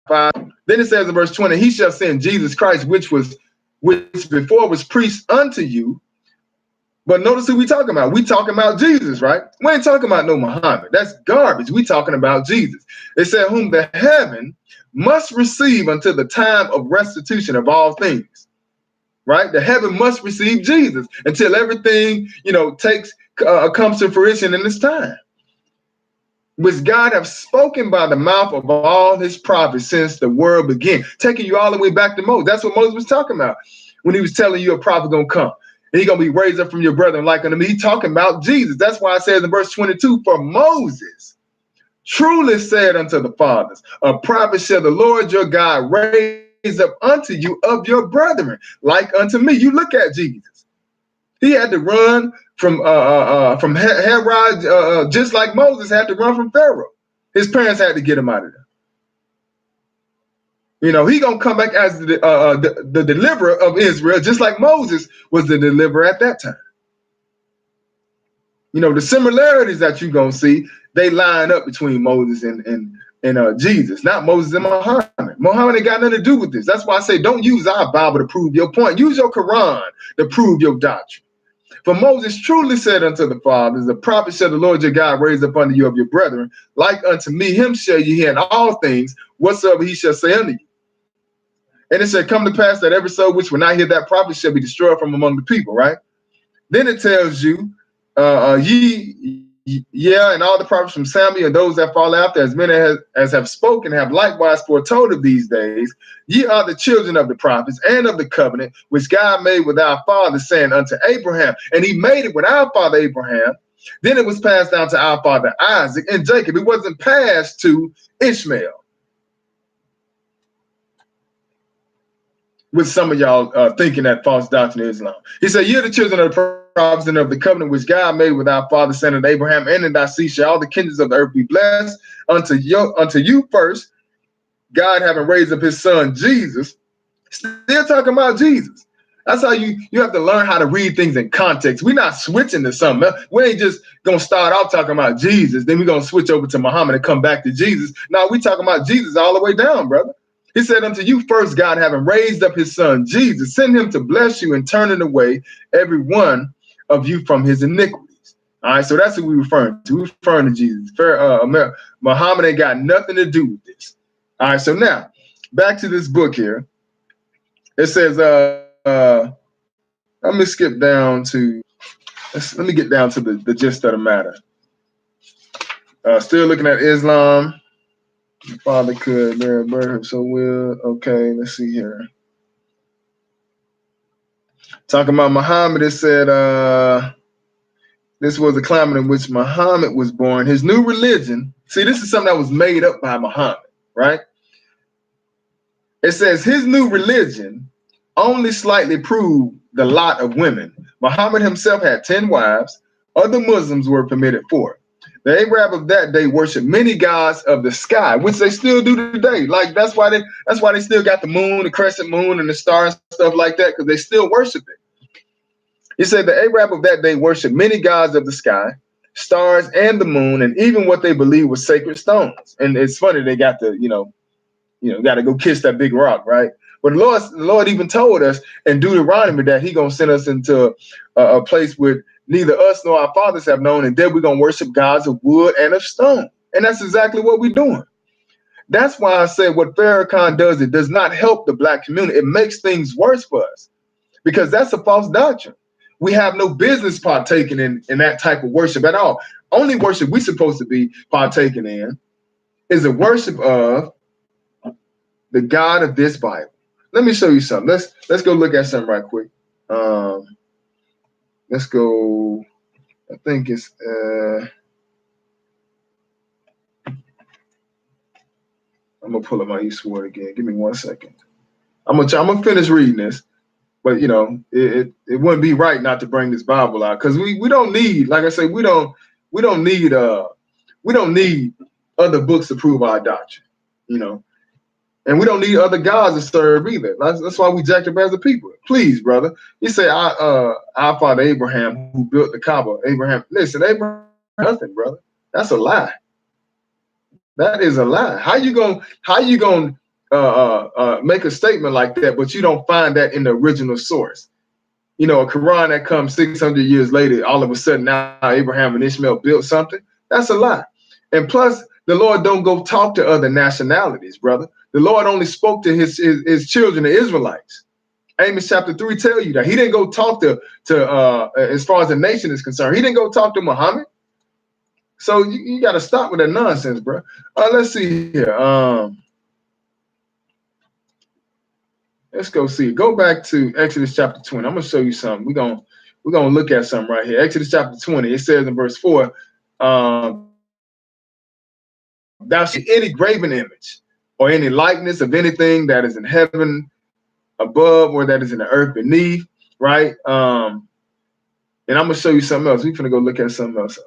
Then it says in verse 20, he shall send Jesus Christ, which before was preached unto you. But notice who we talking about. We talking about Jesus, right? We ain't talking about no Muhammad. That's garbage. We talking about Jesus. It said, whom the heaven must receive until the time of restitution of all things. Right? The heaven must receive Jesus until everything, you know, comes to fruition in this time. Which God have spoken by the mouth of all his prophets since the world began. Taking you all the way back to Moses. That's what Moses was talking about when he was telling you a prophet gonna come. And he's gonna be raised up from your brethren like unto me. He's talking about Jesus. That's why it says in verse 22, for Moses truly said unto the fathers, a prophet shall the Lord your God raise up unto you of your brethren, like unto me. You look at Jesus. He had to run from Herod, just like Moses had to run from Pharaoh. His parents had to get him out of there. You know, he gonna come back as the deliverer of Israel, just like Moses was the deliverer at that time. You know, the similarities that you're gonna see, they line up between Moses and Jesus, not Moses and Muhammad. Muhammad ain't got nothing to do with this. That's why I say don't use our Bible to prove your point. Use your Quran to prove your doctrine. For Moses truly said unto the fathers, the prophet shall the Lord your God raise up unto you of your brethren, like unto me, him shall you hear in all things, whatsoever he shall say unto you. And it shall come to pass that every soul which will not hear that prophet shall be destroyed from among the people, right? Then it tells you, and all the prophets from Samuel and those that fall after, as many as have spoken, have likewise foretold of these days. Ye are the children of the prophets and of the covenant, which God made with our father, saying unto Abraham, and he made it with our father Abraham. Then it was passed down to our father Isaac and Jacob. It wasn't passed to Ishmael. With some of y'all thinking that false doctrine of Islam. He said, ye are the children of the prophets and of the covenant which God made with our father, son of Abraham, and in thy seed shall all the kingdoms of the earth be blessed. Unto you first, God having raised up his son Jesus. Still talking about Jesus. That's how you have to learn how to read things in context. We're not switching to something. We ain't just gonna start off talking about Jesus, then we're gonna switch over to Muhammad and come back to Jesus. No, we talking about Jesus all the way down, brother. He said, unto you first, God having raised up his son Jesus, send him to bless you and turning away every one of you from his iniquities. All right, so that's what we're referring to. We're referring to Jesus. Muhammad ain't got nothing to do with this. All right, so now back to this book here. It says, let me skip down to, let me get down to the gist of the matter. Still looking at Islam. The father could bear a burden, so will. Okay, let's see here. Talking about Muhammad, it said, this was the climate in which Muhammad was born. His new religion, see, this is something that was made up by Muhammad, right? It says his new religion only slightly proved the lot of women. Muhammad himself had 10 wives. Other Muslims were permitted 4. The Arab of that day worshiped many gods of the sky, which they still do today. Like that's why they still got the moon, the crescent moon, and the stars, stuff like that, because they still worship it. He said the Arab of that day worshiped many gods of the sky, stars, and the moon, and even what they believed was sacred stones. And it's funny they got the got to go kiss that big rock, right? But the Lord even told us in Deuteronomy that He gonna send us into a place where neither us nor our fathers have known, and then we're gonna worship gods of wood and of stone. And that's exactly what we're doing. That's why I said what Farrakhan does, it does not help the black community. It makes things worse for us because that's a false doctrine. We have no business partaking in that type of worship at all. Only worship we're supposed to be partaking in is the worship of the God of this Bible. Let me show you something. Let's go look at something right quick. Let's go. I think it's I'm gonna pull up my eastward again. Give me 1 second. I'm gonna finish reading this, but it wouldn't be right not to bring this Bible out because we don't need, like I say, we don't need other books to prove our doctrine, and we don't need other gods to serve either. That's why we jacked up as a people. Please, brother. You say our father Abraham who built the Kaaba. Abraham, listen, Abraham, nothing, brother. That's a lie. That is a lie. How you gonna make a statement like that, but you don't find that in the original source? A Quran that comes 600 years later, all of a sudden now Abraham and Ishmael built something. That's a lie. And plus, the Lord don't go talk to other nationalities, brother. The Lord only spoke to his children, the Israelites. Amos chapter 3 tell you that he didn't go talk to as far as the nation is concerned. He didn't go talk to Muhammad. So you got to stop with that nonsense, bro. Let's see here. Let's go see. Go back to Exodus chapter 20. I'm gonna show you something. We're gonna look at something right here. Exodus chapter 20. It says in verse 4, thou shalt any graven image or any likeness of anything that is in heaven above or that is in the earth beneath, right? And I'm gonna show you something else. We're gonna go look at something else.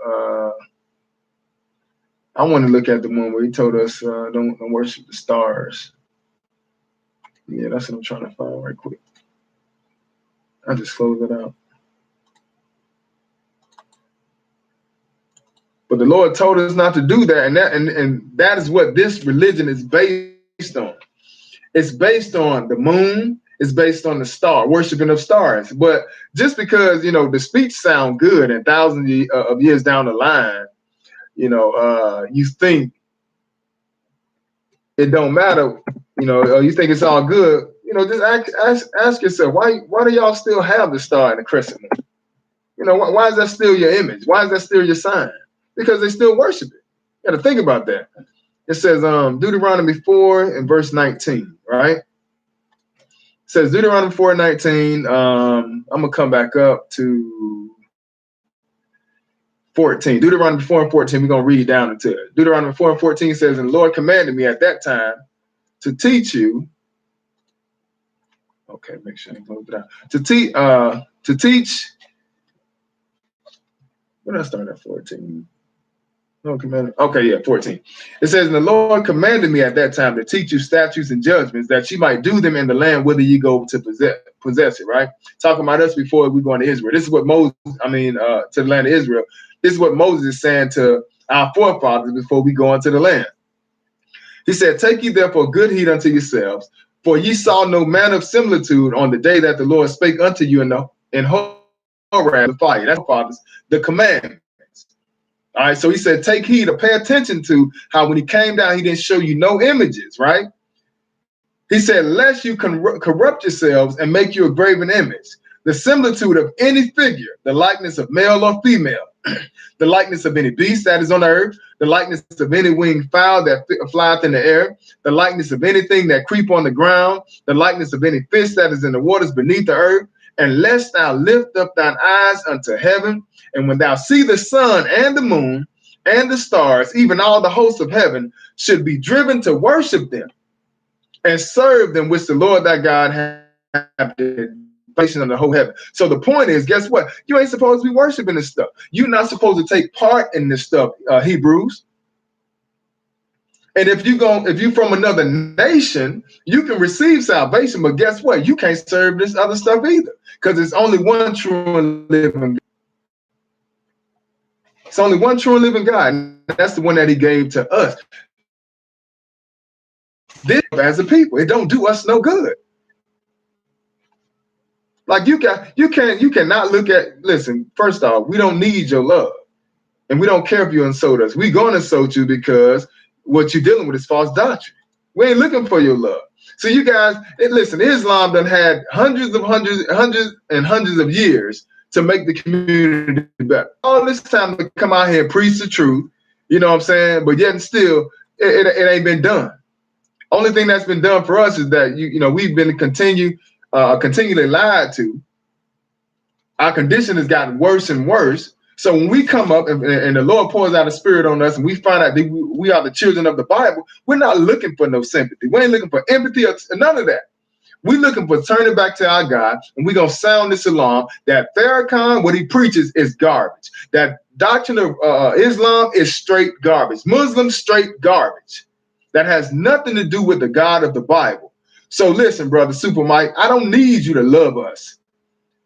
I want to look at the one where he told us don't worship the stars. Yeah, that's what I'm trying to find right quick. I just closed it out. But the Lord told us not to do that, and that is what this religion is based on. It's based on the moon. It's based on the star, worshiping of stars. But just because the speech sound good and thousands of years down the line, you think it don't matter, you think it's all good, just ask yourself, why do y'all still have the star and the crescent moon? Why is that still your image? Why is that still your sign? Because they still worship it. You got to think about that. It says Deuteronomy 4 and verse 19, right? It says Deuteronomy 4:19. I'm gonna come back up to 14. Deuteronomy 4 and 14, we're going to read down into it. Deuteronomy 4 and 14 says, and the Lord commanded me at that time to teach you. Okay, make sure I close it out. To teach. When did I start at 14? No commandment. Okay, yeah, 14. It says, and the Lord commanded me at that time to teach you statutes and judgments that you might do them in the land whither you go to possess it, right? Talking about us before we go into Israel. This is what to the land of Israel. This is what Moses is saying to our forefathers before we go into the land. He said, take ye therefore good heed unto yourselves, for ye saw no manner of similitude on the day that the Lord spake unto you in Horeb, the fire. That's fathers, the commandments. All right, so he said, take heed or pay attention to how when he came down, he didn't show you no images, right? He said, lest you corrupt yourselves and make you a graven image, the similitude of any figure, the likeness of male or female, the likeness of any beast that is on the earth, the likeness of any winged fowl that flieth in the air, the likeness of anything that creep on the ground, the likeness of any fish that is in the waters beneath the earth, and lest thou lift up thine eyes unto heaven, and when thou see the sun and the moon and the stars, even all the hosts of heaven, should be driven to worship them. and serve them, which the Lord thy God hath foundation of the whole heaven. So the point is, guess what? You ain't supposed to be worshiping this stuff. You're not supposed to take part in this stuff, Hebrews. And if you from another nation, you can receive salvation, but guess what? You can't serve this other stuff either, because it's only one true and living God. It's only one true and living God, and that's the one that He gave to us. This as a people, it don't do us no good. Like you cannot look at. Listen, first off, we don't need your love, and we don't care if you insult us. We're gonna insult you because what you're dealing with is false doctrine. We ain't looking for your love. So you guys, listen, Islam done had hundreds of years to make the community better. All this time to come out here and preach the truth, you know what I'm saying? But yet and still, it ain't been done. Only thing that's been done for us is that we've been continually lied to. Our condition has gotten worse and worse. So when we come up and the Lord pours out a spirit on us and we find out that we are the children of the Bible, we're not looking for no sympathy. We ain't looking for empathy or none of that. We're looking for turning back to our God, and we're going to sound this alarm that Farrakhan, what he preaches is garbage. That doctrine of Islam is straight garbage. Muslims, straight garbage. That has nothing to do with the God of the Bible. So listen, brother Super Mike, I don't need you to love us.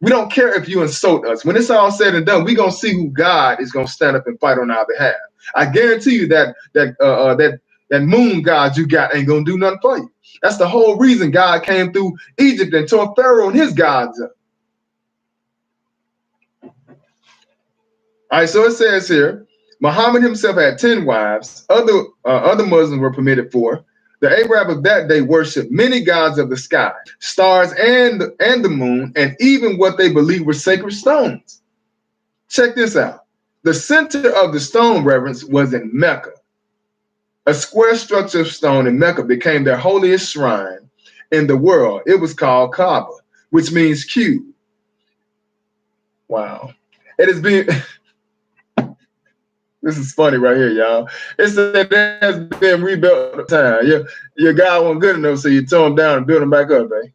We don't care if you insult us. When it's all said and done, we're going to see who God is going to stand up and fight on our behalf. I guarantee you that moon God you got ain't going to do nothing for you. That's the whole reason God came through Egypt and tore Pharaoh and his gods up. All right, so it says here, Muhammad himself had 10 wives. Other Muslims were permitted 4. The Arab of that day worshipped many gods of the sky, stars, and the moon, and even what they believed were sacred stones. Check this out. The center of the stone reverence was in Mecca. A square structure of stone in Mecca became their holiest shrine in the world. It was called Kaaba, which means cube. Wow. It has been... This is funny right here, y'all. It said it has been rebuilt time. Your guy wasn't good enough, so you tore him down and build him back up, eh?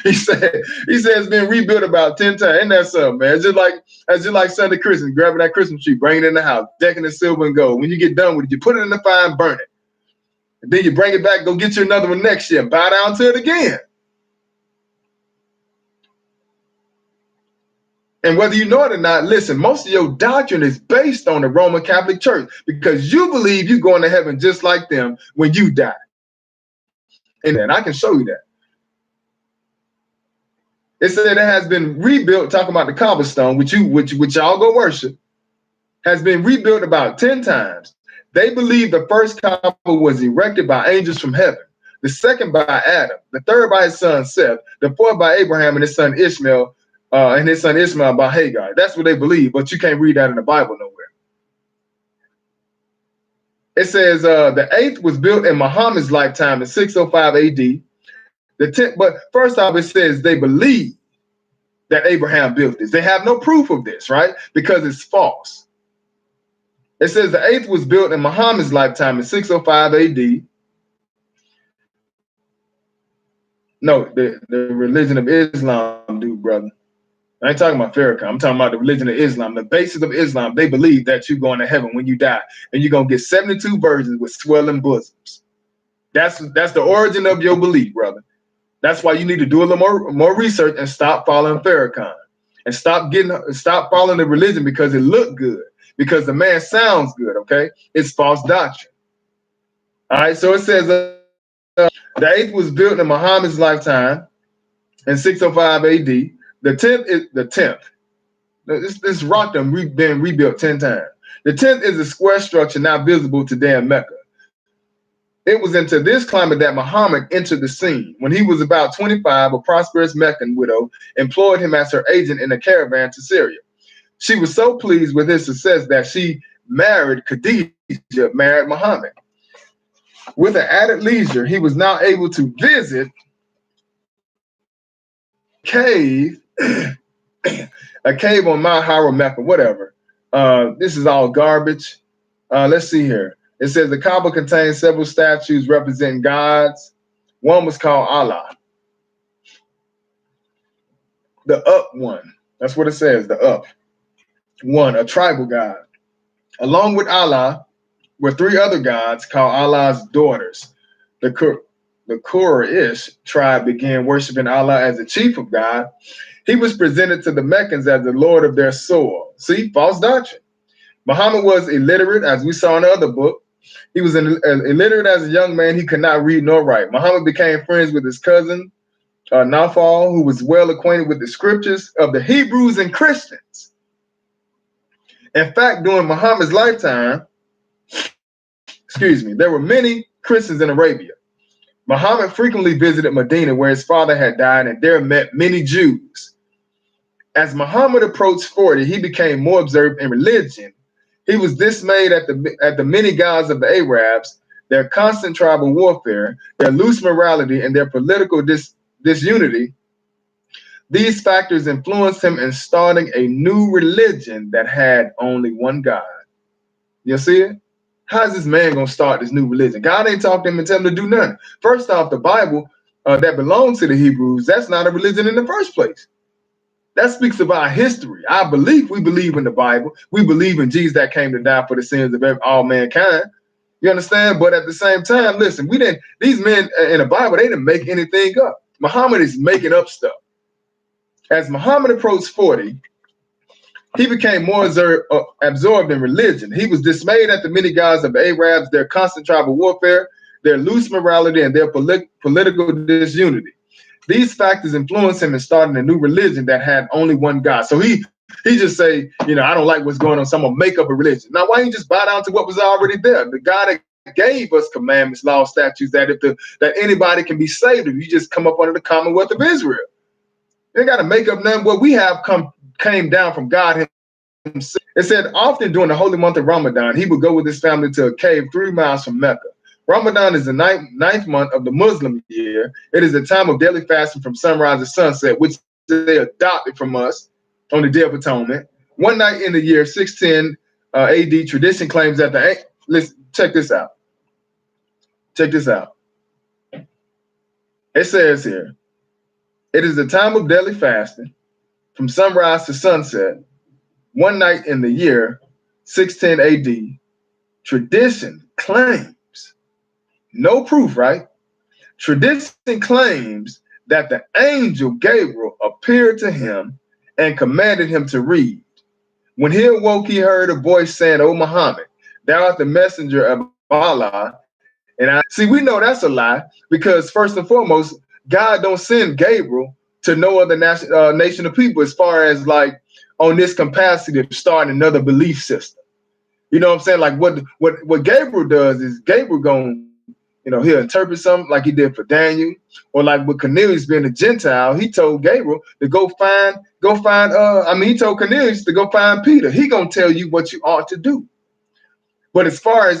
He said it's been rebuilt about 10 times. Isn't that something, man? It's just like Sunday Christmas, grabbing that Christmas tree, bringing it in the house, decking it silver and gold. When you get done with it, you put it in the fire and burn it. And then you bring it back, go get you another one next year and bow down to it again. And whether you know it or not, listen, most of your doctrine is based on the Roman Catholic Church because you believe you're going to heaven just like them when you die. And I can show you that. It said it has been rebuilt, talking about the cobblestone, which y'all go worship, has been rebuilt about 10 times. They believe the first cobble was erected by angels from heaven, the second by Adam, the third by his son Seth, the fourth by Abraham and his son Ishmael, by Hagar. That's what they believe, but you can't read that in the Bible nowhere. It says the 8th was built in Muhammad's lifetime in 605 AD. The 10th, but first off, it says they believe that Abraham built this. They have no proof of this, right? Because it's false. It says the 8th was built in Muhammad's lifetime in 605 AD. No, the religion of Islam, dude, brother. I ain't talking about Farrakhan. I'm talking about the religion of Islam. The basis of Islam, they believe that you're going to heaven when you die, and you're going to get 72 virgins with swelling bosoms. That's the origin of your belief, brother. That's why you need to do a little more research and stop following Farrakhan, and stop following the religion because it looked good, because the man sounds good. Okay, it's false doctrine. All right, so it says the 8th was built in Muhammad's lifetime in 605 AD. The 10th is the 10th. This rock done been rebuilt 10 times. The 10th is a square structure now visible today in Mecca. It was into this climate that Muhammad entered the scene. When he was about 25, a prosperous Meccan widow employed him as her agent in a caravan to Syria. She was so pleased with his success that she married Muhammad. With an added leisure, he was now able to visit cave, a cave on Mount Hara, Mecca, whatever. This is all garbage. Let's see here. It says the Kaaba contains several statues representing gods. One was called Allah, the up one. That's what it says, the up one, a tribal god. Along with Allah were three other gods called Allah's daughters. The Quraysh tribe began worshiping Allah as the chief of God. He was presented to the Meccans as the Lord of their soul. See, false doctrine. Muhammad was illiterate, as we saw in the other book. He was illiterate as a young man. He could not read nor write. Muhammad became friends with his cousin, Nafal, who was well acquainted with the scriptures of the Hebrews and Christians. In fact, during Muhammad's lifetime, there were many Christians in Arabia. Muhammad frequently visited Medina, where his father had died, and there met many Jews. As Muhammad approached 40, he became more observant in religion. He was dismayed at the many gods of the Arabs, their constant tribal warfare, their loose morality, and their political disunity. These factors influenced him in starting a new religion that had only one God. You see it? How's this man going to start this new religion? God ain't talking to him and tell him to do nothing. First off, the Bible that belongs to the Hebrews, that's not a religion in the first place. That speaks about history. Our belief, we believe in the Bible. We believe in Jesus that came to die for the sins of all mankind. You understand? But at the same time, listen, these men in the Bible, they didn't make anything up. Muhammad is making up stuff. As Muhammad approached 40, he became more absorbed in religion. He was dismayed at the many gods of the Arabs, their constant tribal warfare, their loose morality, and their political disunity. These factors influenced him in starting a new religion that had only one God. So he just say, I don't like what's going on, so I'm gonna make up a religion. Now, why don't you just bow down to what was already there? The God that gave us commandments, laws, statutes, that anybody can be saved if you just come up under the Commonwealth of Israel. You ain't got to make up none. What we have came down from God himself. It said often during the holy month of Ramadan, he would go with his family to a cave 3 miles from Mecca. Ramadan is the ninth month of the Muslim year. It is a time of daily fasting from sunrise to sunset, which they adopted from us on the Day of Atonement. One night in the year 610 AD, tradition claims that let's check this out. Check this out. It says here, it is the time of daily fasting from sunrise to sunset, one night in the year 610 AD. Tradition claims, no proof, right? Tradition claims that the angel Gabriel appeared to him and commanded him to read. When he awoke, he heard a voice saying, "O Muhammad, thou art the messenger of Allah." And we know that's a lie, because first and foremost, God don't send Gabriel to no other nation of people as far as like on this capacity of starting another belief system. You know what I'm saying? Like what Gabriel does is Gabriel going, he'll interpret something like he did for Daniel, or like with Cornelius being a Gentile, he told Gabriel to he told Cornelius to go find Peter. He gonna tell you what you ought to do. But as far as,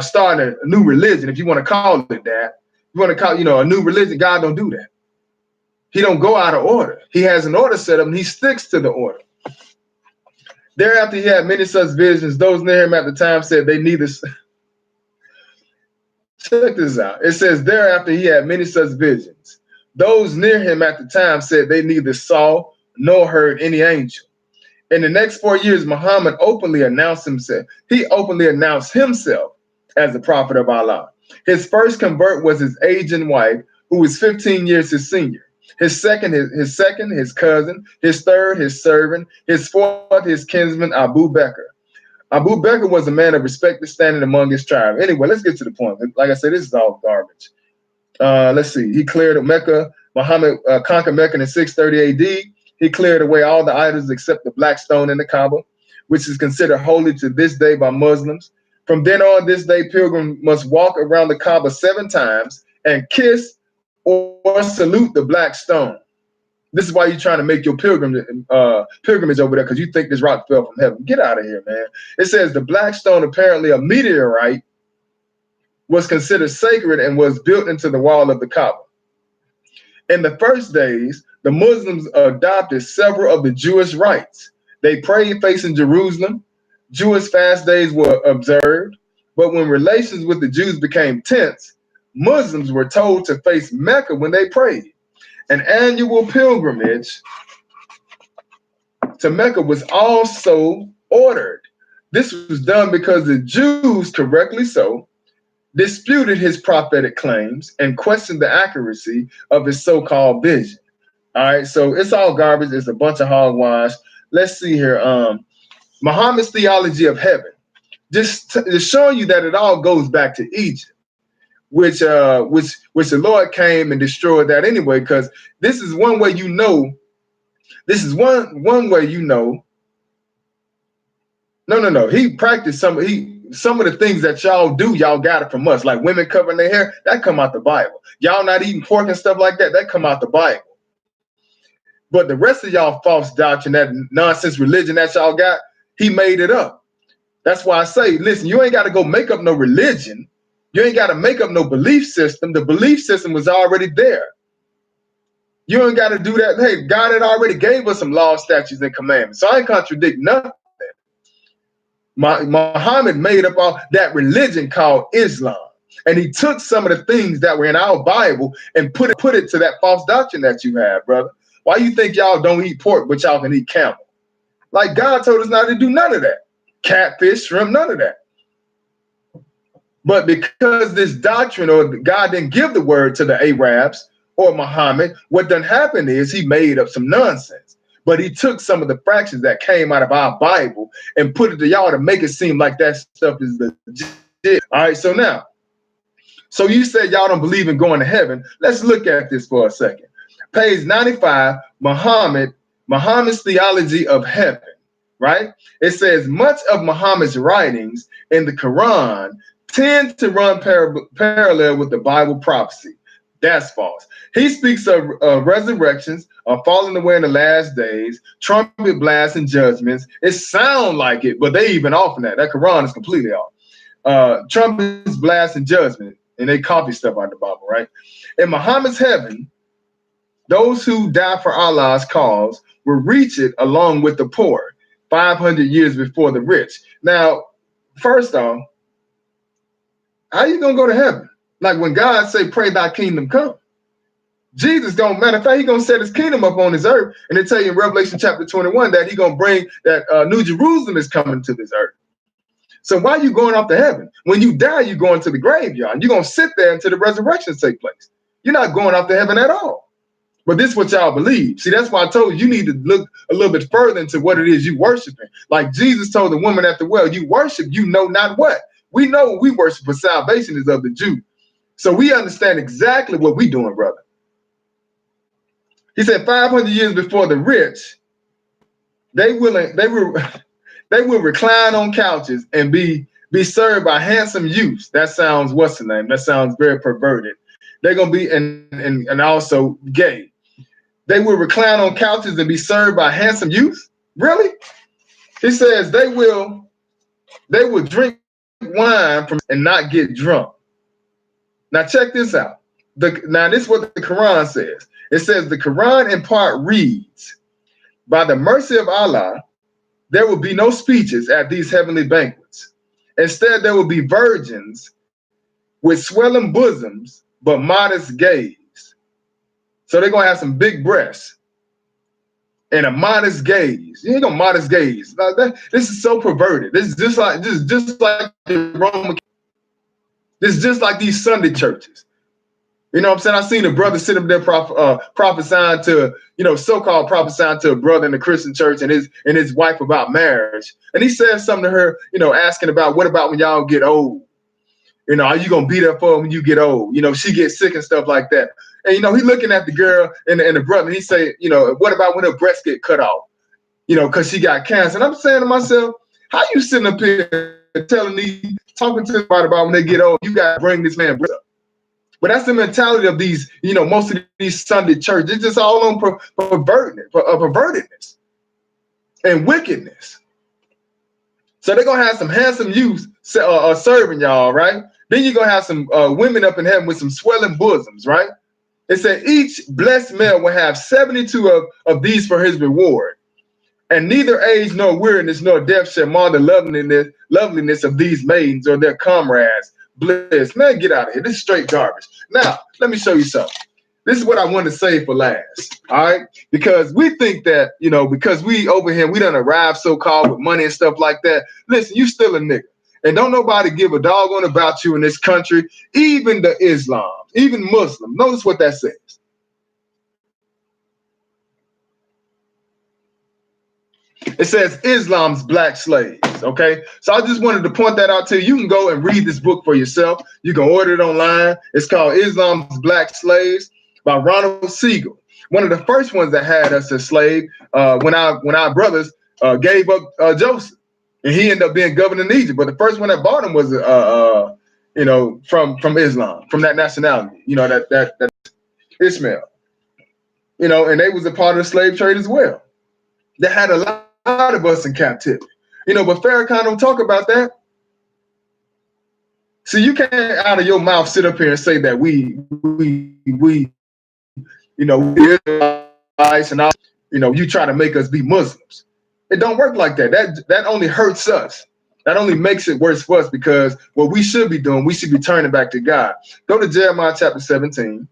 starting a new religion, if you want to call it that, you want to call, a new religion, God don't do that. He don't go out of order. He has an order set up and he sticks to the order. Thereafter, he had many such visions. Those near him at the time said they neither. Check this out. It says, thereafter, he had many such visions. Those near him at the time said they neither saw nor heard any angel. In the next 4 years, Muhammad openly announced himself. He openly announced himself as the prophet of Allah. His first convert was his aging wife, who was 15 years his senior. His second, his cousin. His third, his servant. His fourth, his kinsman, Abu Bakr. Abu Bakr was a man of respected standing among his tribe. Anyway, let's get to the point. Like I said, this is all garbage. Let's see. He cleared Mecca. Muhammad conquered Mecca in 630 AD. He cleared away all the idols except the black stone in the Kaaba, which is considered holy to this day by Muslims. From then on, this day, pilgrims must walk around the Kaaba 7 times and kiss or salute the black stone. This is why you're trying to make your pilgrimage over there, because you think this rock fell from heaven. Get out of here, man. It says the black stone, apparently a meteorite, was considered sacred and was built into the wall of the Kaaba. In the first days, the Muslims adopted several of the Jewish rites. They prayed facing Jerusalem. Jewish fast days were observed. But when relations with the Jews became tense, Muslims were told to face Mecca when they prayed. An annual pilgrimage to Mecca was also ordered. This was done because the Jews, correctly so, disputed his prophetic claims and questioned the accuracy of his so-called vision. All right, so it's all garbage. It's a bunch of hogwash. Let's see here. Muhammad's theology of heaven, just showing you that it all goes back to Egypt, which the Lord came and destroyed that anyway. Because this is one way you know. This is one way you know. No. He practiced some of the things that y'all do. Y'all got it from us, like women covering their hair. That come out the Bible. Y'all not eating pork and stuff like that. That come out the Bible. But the rest of y'all false doctrine, that nonsense religion that y'all got, he made it up. That's why I say, listen, you ain't got to go make up no religion. You ain't got to make up no belief system. The belief system was already there. You ain't got to do that. Hey, God had already gave us some laws, statutes, and commandments. So I ain't contradict nothing. Muhammad made up all that religion called Islam. And he took some of the things that were in our Bible and put it to that false doctrine that you have, brother. Why you think y'all don't eat pork, but y'all can eat camel? Like God told us not to do none of that. Catfish, shrimp, none of that. But because this doctrine, or God didn't give the word to the Arabs or Muhammad, what done happened is he made up some nonsense. But he took some of the fractions that came out of our Bible and put it to y'all to make it seem like that stuff is legit. All right, so you said y'all don't believe in going to heaven. Let's look at this for a second. Page 95, Muhammad's theology of heaven, right? It says much of Muhammad's writings in the Quran tend to run parallel with the Bible prophecy. That's false. He speaks of resurrections, of falling away in the last days, trumpet blasts and judgments. It sounds like it, but they even off in that. That Quran is completely off. Trumpets, blasts, and judgment. And they copy stuff out of the Bible, right? In Muhammad's heaven, those who die for Allah's cause will reach it along with the poor, 500 years before the rich. Now, first off, how you gonna go to heaven? Like when God say, pray thy kingdom come. Jesus matter of fact, he gonna set his kingdom up on this earth. And they tell you in Revelation chapter 21 that he gonna bring that New Jerusalem is coming to this earth. So why are you going off to heaven? When you die, you're going to the graveyard. You're gonna sit there until the resurrection take place. You're not going off to heaven at all. But this is what y'all believe. See, that's why I told you need to look a little bit further into what it is you worshiping. Like Jesus told the woman at the well, you worship, you know not what. We know what we worship, for salvation is of the Jew. So we understand exactly what we doing, brother. He said 500 years before the rich, they will recline on couches and be served by handsome youths. That sounds, what's the name? That sounds very perverted. They're gonna be and also gay. They will recline on couches and be served by handsome youths. Really? He says they will drink wine and not get drunk. Now check this out. Now this is what the Quran says. It says the Quran in part reads, by the mercy of Allah, there will be no speeches at these heavenly banquets. Instead, there will be virgins with swelling bosoms, but modest gaze. So they're gonna have some big breasts and a modest gaze. You ain't gonna modest gaze. This is so perverted. This is just like the Roman. This is just like these Sunday churches. You know what I'm saying? I seen a brother sit up there prophesying to, so-called prophesying to a brother in the Christian church and his wife about marriage. And he said something to her, asking about what about when y'all get old? Are you gonna be there for her when you get old? She gets sick and stuff like that. And he looking at the girl and the brother, and he say, what about when her breast get cut off? Because she got cancer. And I'm saying to myself, how you sitting up here talking to somebody about when they get old, you gotta bring this man breast up. But that's the mentality of these, most of these Sunday churches. It's just all on pervertedness and wickedness. So they're going to have some handsome youths serving y'all, right? Then you're going to have some women up in heaven with some swelling bosoms, right? It said each blessed male will have 72 of these for his reward. And neither age nor weariness nor death shall mar the loveliness of these maidens or their comrades. Bliss. Man, get out of here. This is straight garbage. Now, let me show you something. This is what I want to say for last. All right. Because we think that, because we over here, we done arrived so-called with money and stuff like that. Listen, you still a nigga. And don't nobody give a doggone about you in this country, even the Islam, even Muslim. Notice what that says. It says Islam's black slaves. Okay. So I just wanted to point that out to you. You can go and read this book for yourself. You can order it online. It's called Islam's Black Slaves by Ronald Siegel. One of the first ones that had us as slave when our brothers gave up Joseph, and he ended up being governor in Egypt. But the first one that bought him was from Islam, from that nationality. That Ishmael. And they was a part of the slave trade as well. They had a lot of us in captivity. But Farrakhan don't talk about that. See, you can't out of your mouth sit up here and say that we Israelites and all, you try to make us be Muslims. It don't work like that. That only hurts us. That only makes it worse for us, because what we should be doing, we should be turning back to God. Go to Jeremiah chapter 17.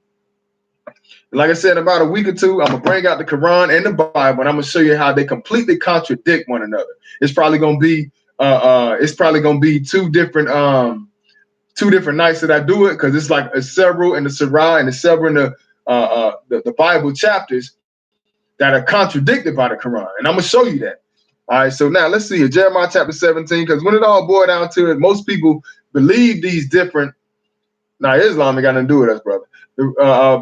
Like I said, in about a week or two, I'm gonna bring out the Quran and the Bible, and I'm gonna show you how they completely contradict one another. It's probably gonna be two different nights that I do it, because it's like several in the Surah and several in the Bible chapters that are contradicted by the Quran, and I'm gonna show you that. All right, so now let's see here, Jeremiah chapter 17, because when it all boils down to it, most people believe these different. Now Islam ain't got nothing to do with us, brother.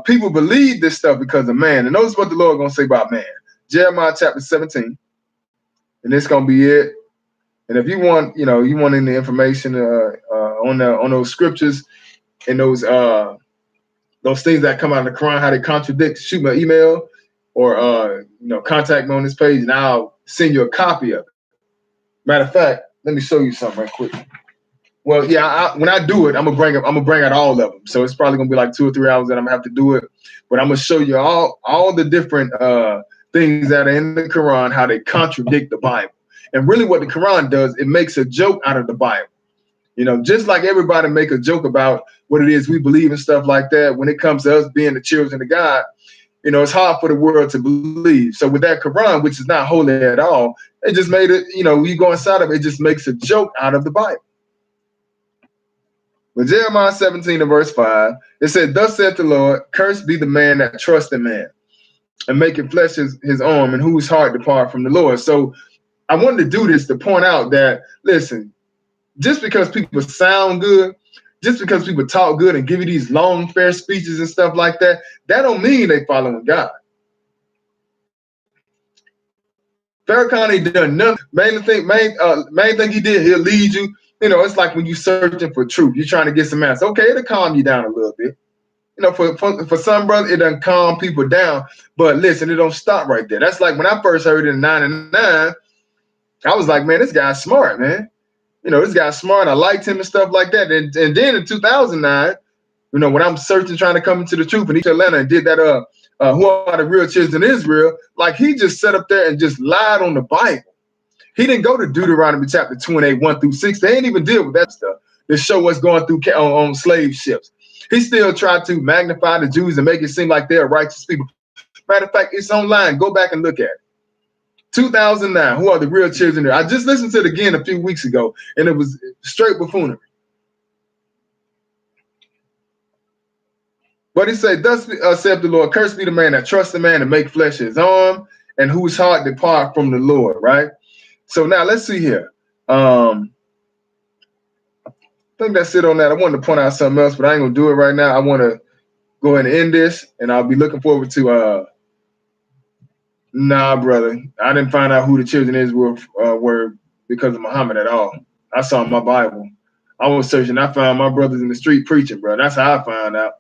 People believe this stuff because of man. And notice what the Lord gonna say about man. Jeremiah chapter 17, and this gonna be it. And if you want, you want any information on those scriptures and those things that come out of the Quran, how they contradict, shoot my email or contact me on this page, and I'll send you a copy of it. Matter of fact, let me show you something right quick. Well, yeah, when I do it, I'm gonna bring out all of them. So it's probably gonna be like 2 or 3 hours that I'm gonna have to do it. But I'm gonna show you all the different things that are in the Quran, how they contradict the Bible. And really, what the Quran does, it makes a joke out of the Bible. Just like everybody make a joke about what it is we believe and stuff like that. When it comes to us being the children of God, it's hard for the world to believe. So with that Quran, which is not holy at all, it just made it. You go inside of it, it just makes a joke out of the Bible. But Jeremiah 17 and verse 5, it said, "Thus saith the Lord, cursed be the man that trusteth in man, and maketh flesh his arm, and whose heart depart from the Lord." So I wanted to do this to point out that, listen, just because people sound good, just because people talk good and give you these long, fair speeches and stuff like that, that don't mean they following God. Farrakhan ain't done nothing. Main thing he did, he'll lead you. It's like when you searching for truth, you're trying to get some answers. Okay, it'll calm you down a little bit. For some brothers, it doesn't calm people down. But listen, it don't stop right there. That's like when I first heard it in '99, I was like, man, this guy's smart, man. This guy's smart. I liked him and stuff like that. And then in 2009, when I'm searching, trying to come into the truth, and East Atlanta and did that, who are the real children of Israel? Like, he just sat up there and just lied on the Bible. He didn't go to Deuteronomy chapter 28, 1-6. They ain't even deal with that stuff to show what's going through on slave ships. He still tried to magnify the Jews and make it seem like they're righteous people. Matter of fact, it's online. Go back and look at it. 2009, who are the real children there? I just listened to it again a few weeks ago, and it was straight buffoonery. But he said, "Thus saith the Lord, cursed be the man that trusts the man and make flesh his arm, and whose heart depart from the Lord." Right? So now let's see here. I think that's it on that. I wanted to point out something else, but I ain't gonna do it right now. I want to go ahead and end this, and I'll be looking forward to nah, brother. I didn't find out who the children of Israel were because of Muhammad at all. I saw my Bible. I was searching. I found my brothers in the street preaching, bro. That's how I found out.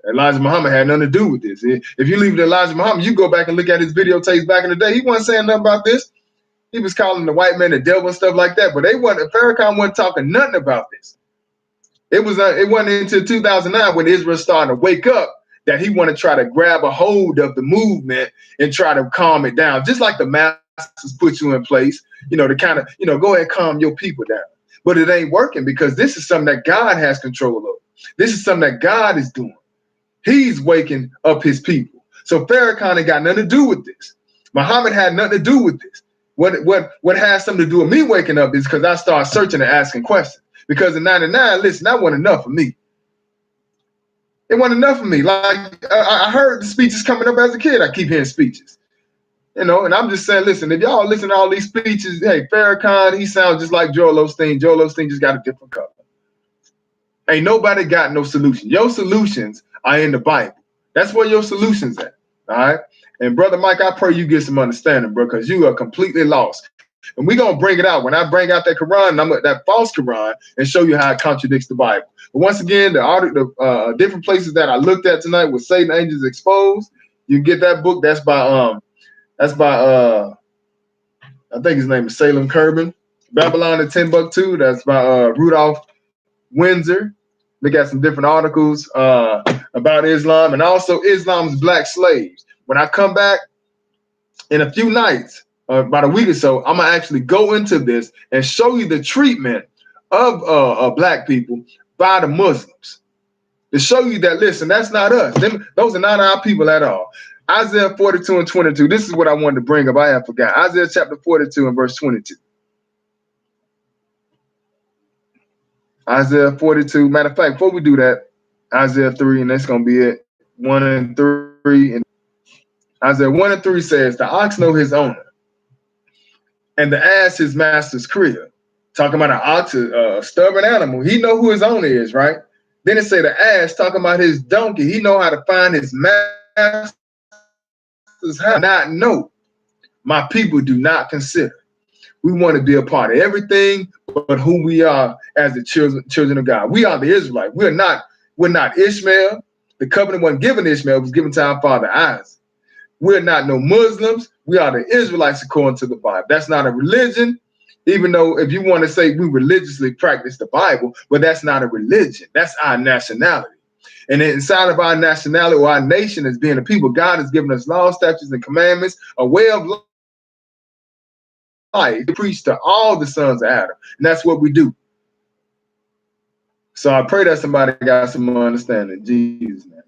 Elijah Muhammad had nothing to do with this. If you leave it to Elijah Muhammad, you go back and look at his videotapes back in the day. He wasn't saying nothing about this. He was calling the white man the devil and stuff like that. But Farrakhan wasn't talking nothing about this. It wasn't until 2009 when Israel started to wake up that he wanted to try to grab a hold of the movement and try to calm it down, just like the pastors put you in place, to kind of, go ahead and calm your people down. But it ain't working because this is something that God has control of. This is something that God is doing. He's waking up his people. So Farrakhan ain't got nothing to do with this. Muhammad had nothing to do with this. What has something to do with me waking up is because I started searching and asking questions. Because in '99, listen, that wasn't enough for me. It wasn't enough for me. Like I heard the speeches coming up as a kid. I keep hearing speeches. And I'm just saying, listen, if y'all listen to all these speeches, hey, Farrakhan, he sounds just like Joel Osteen. Joel Osteen just got a different color. Ain't nobody got no solution. Your solutions are in the Bible. That's where your solutions at. All right. And Brother Mike, I pray you get some understanding, bro, because you are completely lost. And we're going to bring it out. When I bring out that Quran, that false Quran, and show you how it contradicts the Bible. But once again, the different places that I looked at tonight with Satan Angels Exposed, you get that book. That's by I think his name is Salem Kerben. Babylon and Timbuktu. That's by Rudolph Windsor. Look at some different articles about Islam and also Islam's black slaves. When I come back in a few nights, about a week or so, I'm gonna actually go into this and show you the treatment of black people by the Muslims. To show you that, listen, that's not us. Those are not our people at all. Isaiah 42 and 22. This is what I wanted to bring up. I have forgot. Isaiah chapter 42 and verse 22. Isaiah 42. Matter of fact, before we do that, Isaiah 3, and that's going to be it. 1 and 3. And Isaiah 1 and 3 says, the ox know his owner, and the ass his master's crib. Talking about an ox, a stubborn animal. He know who his owner is, right? Then it say the ass, talking about his donkey. He know how to find his master's house. Not know. My people do not consider. We want to be a part of everything but who we are as the children of God. We are the Israelites. We're not Ishmael. The covenant wasn't given to Ishmael, it was given to our father Isaac. We're not no Muslims. We are the Israelites according to the Bible. That's not a religion, even though if you want to say we religiously practice the Bible, but that's not a religion. That's our nationality. And inside of our nationality or our nation as being a people, God has given us laws, statutes, and commandments, a way of life to preach to all the sons of Adam. And that's what we do. So I pray that somebody got some more understanding. Jesus' name.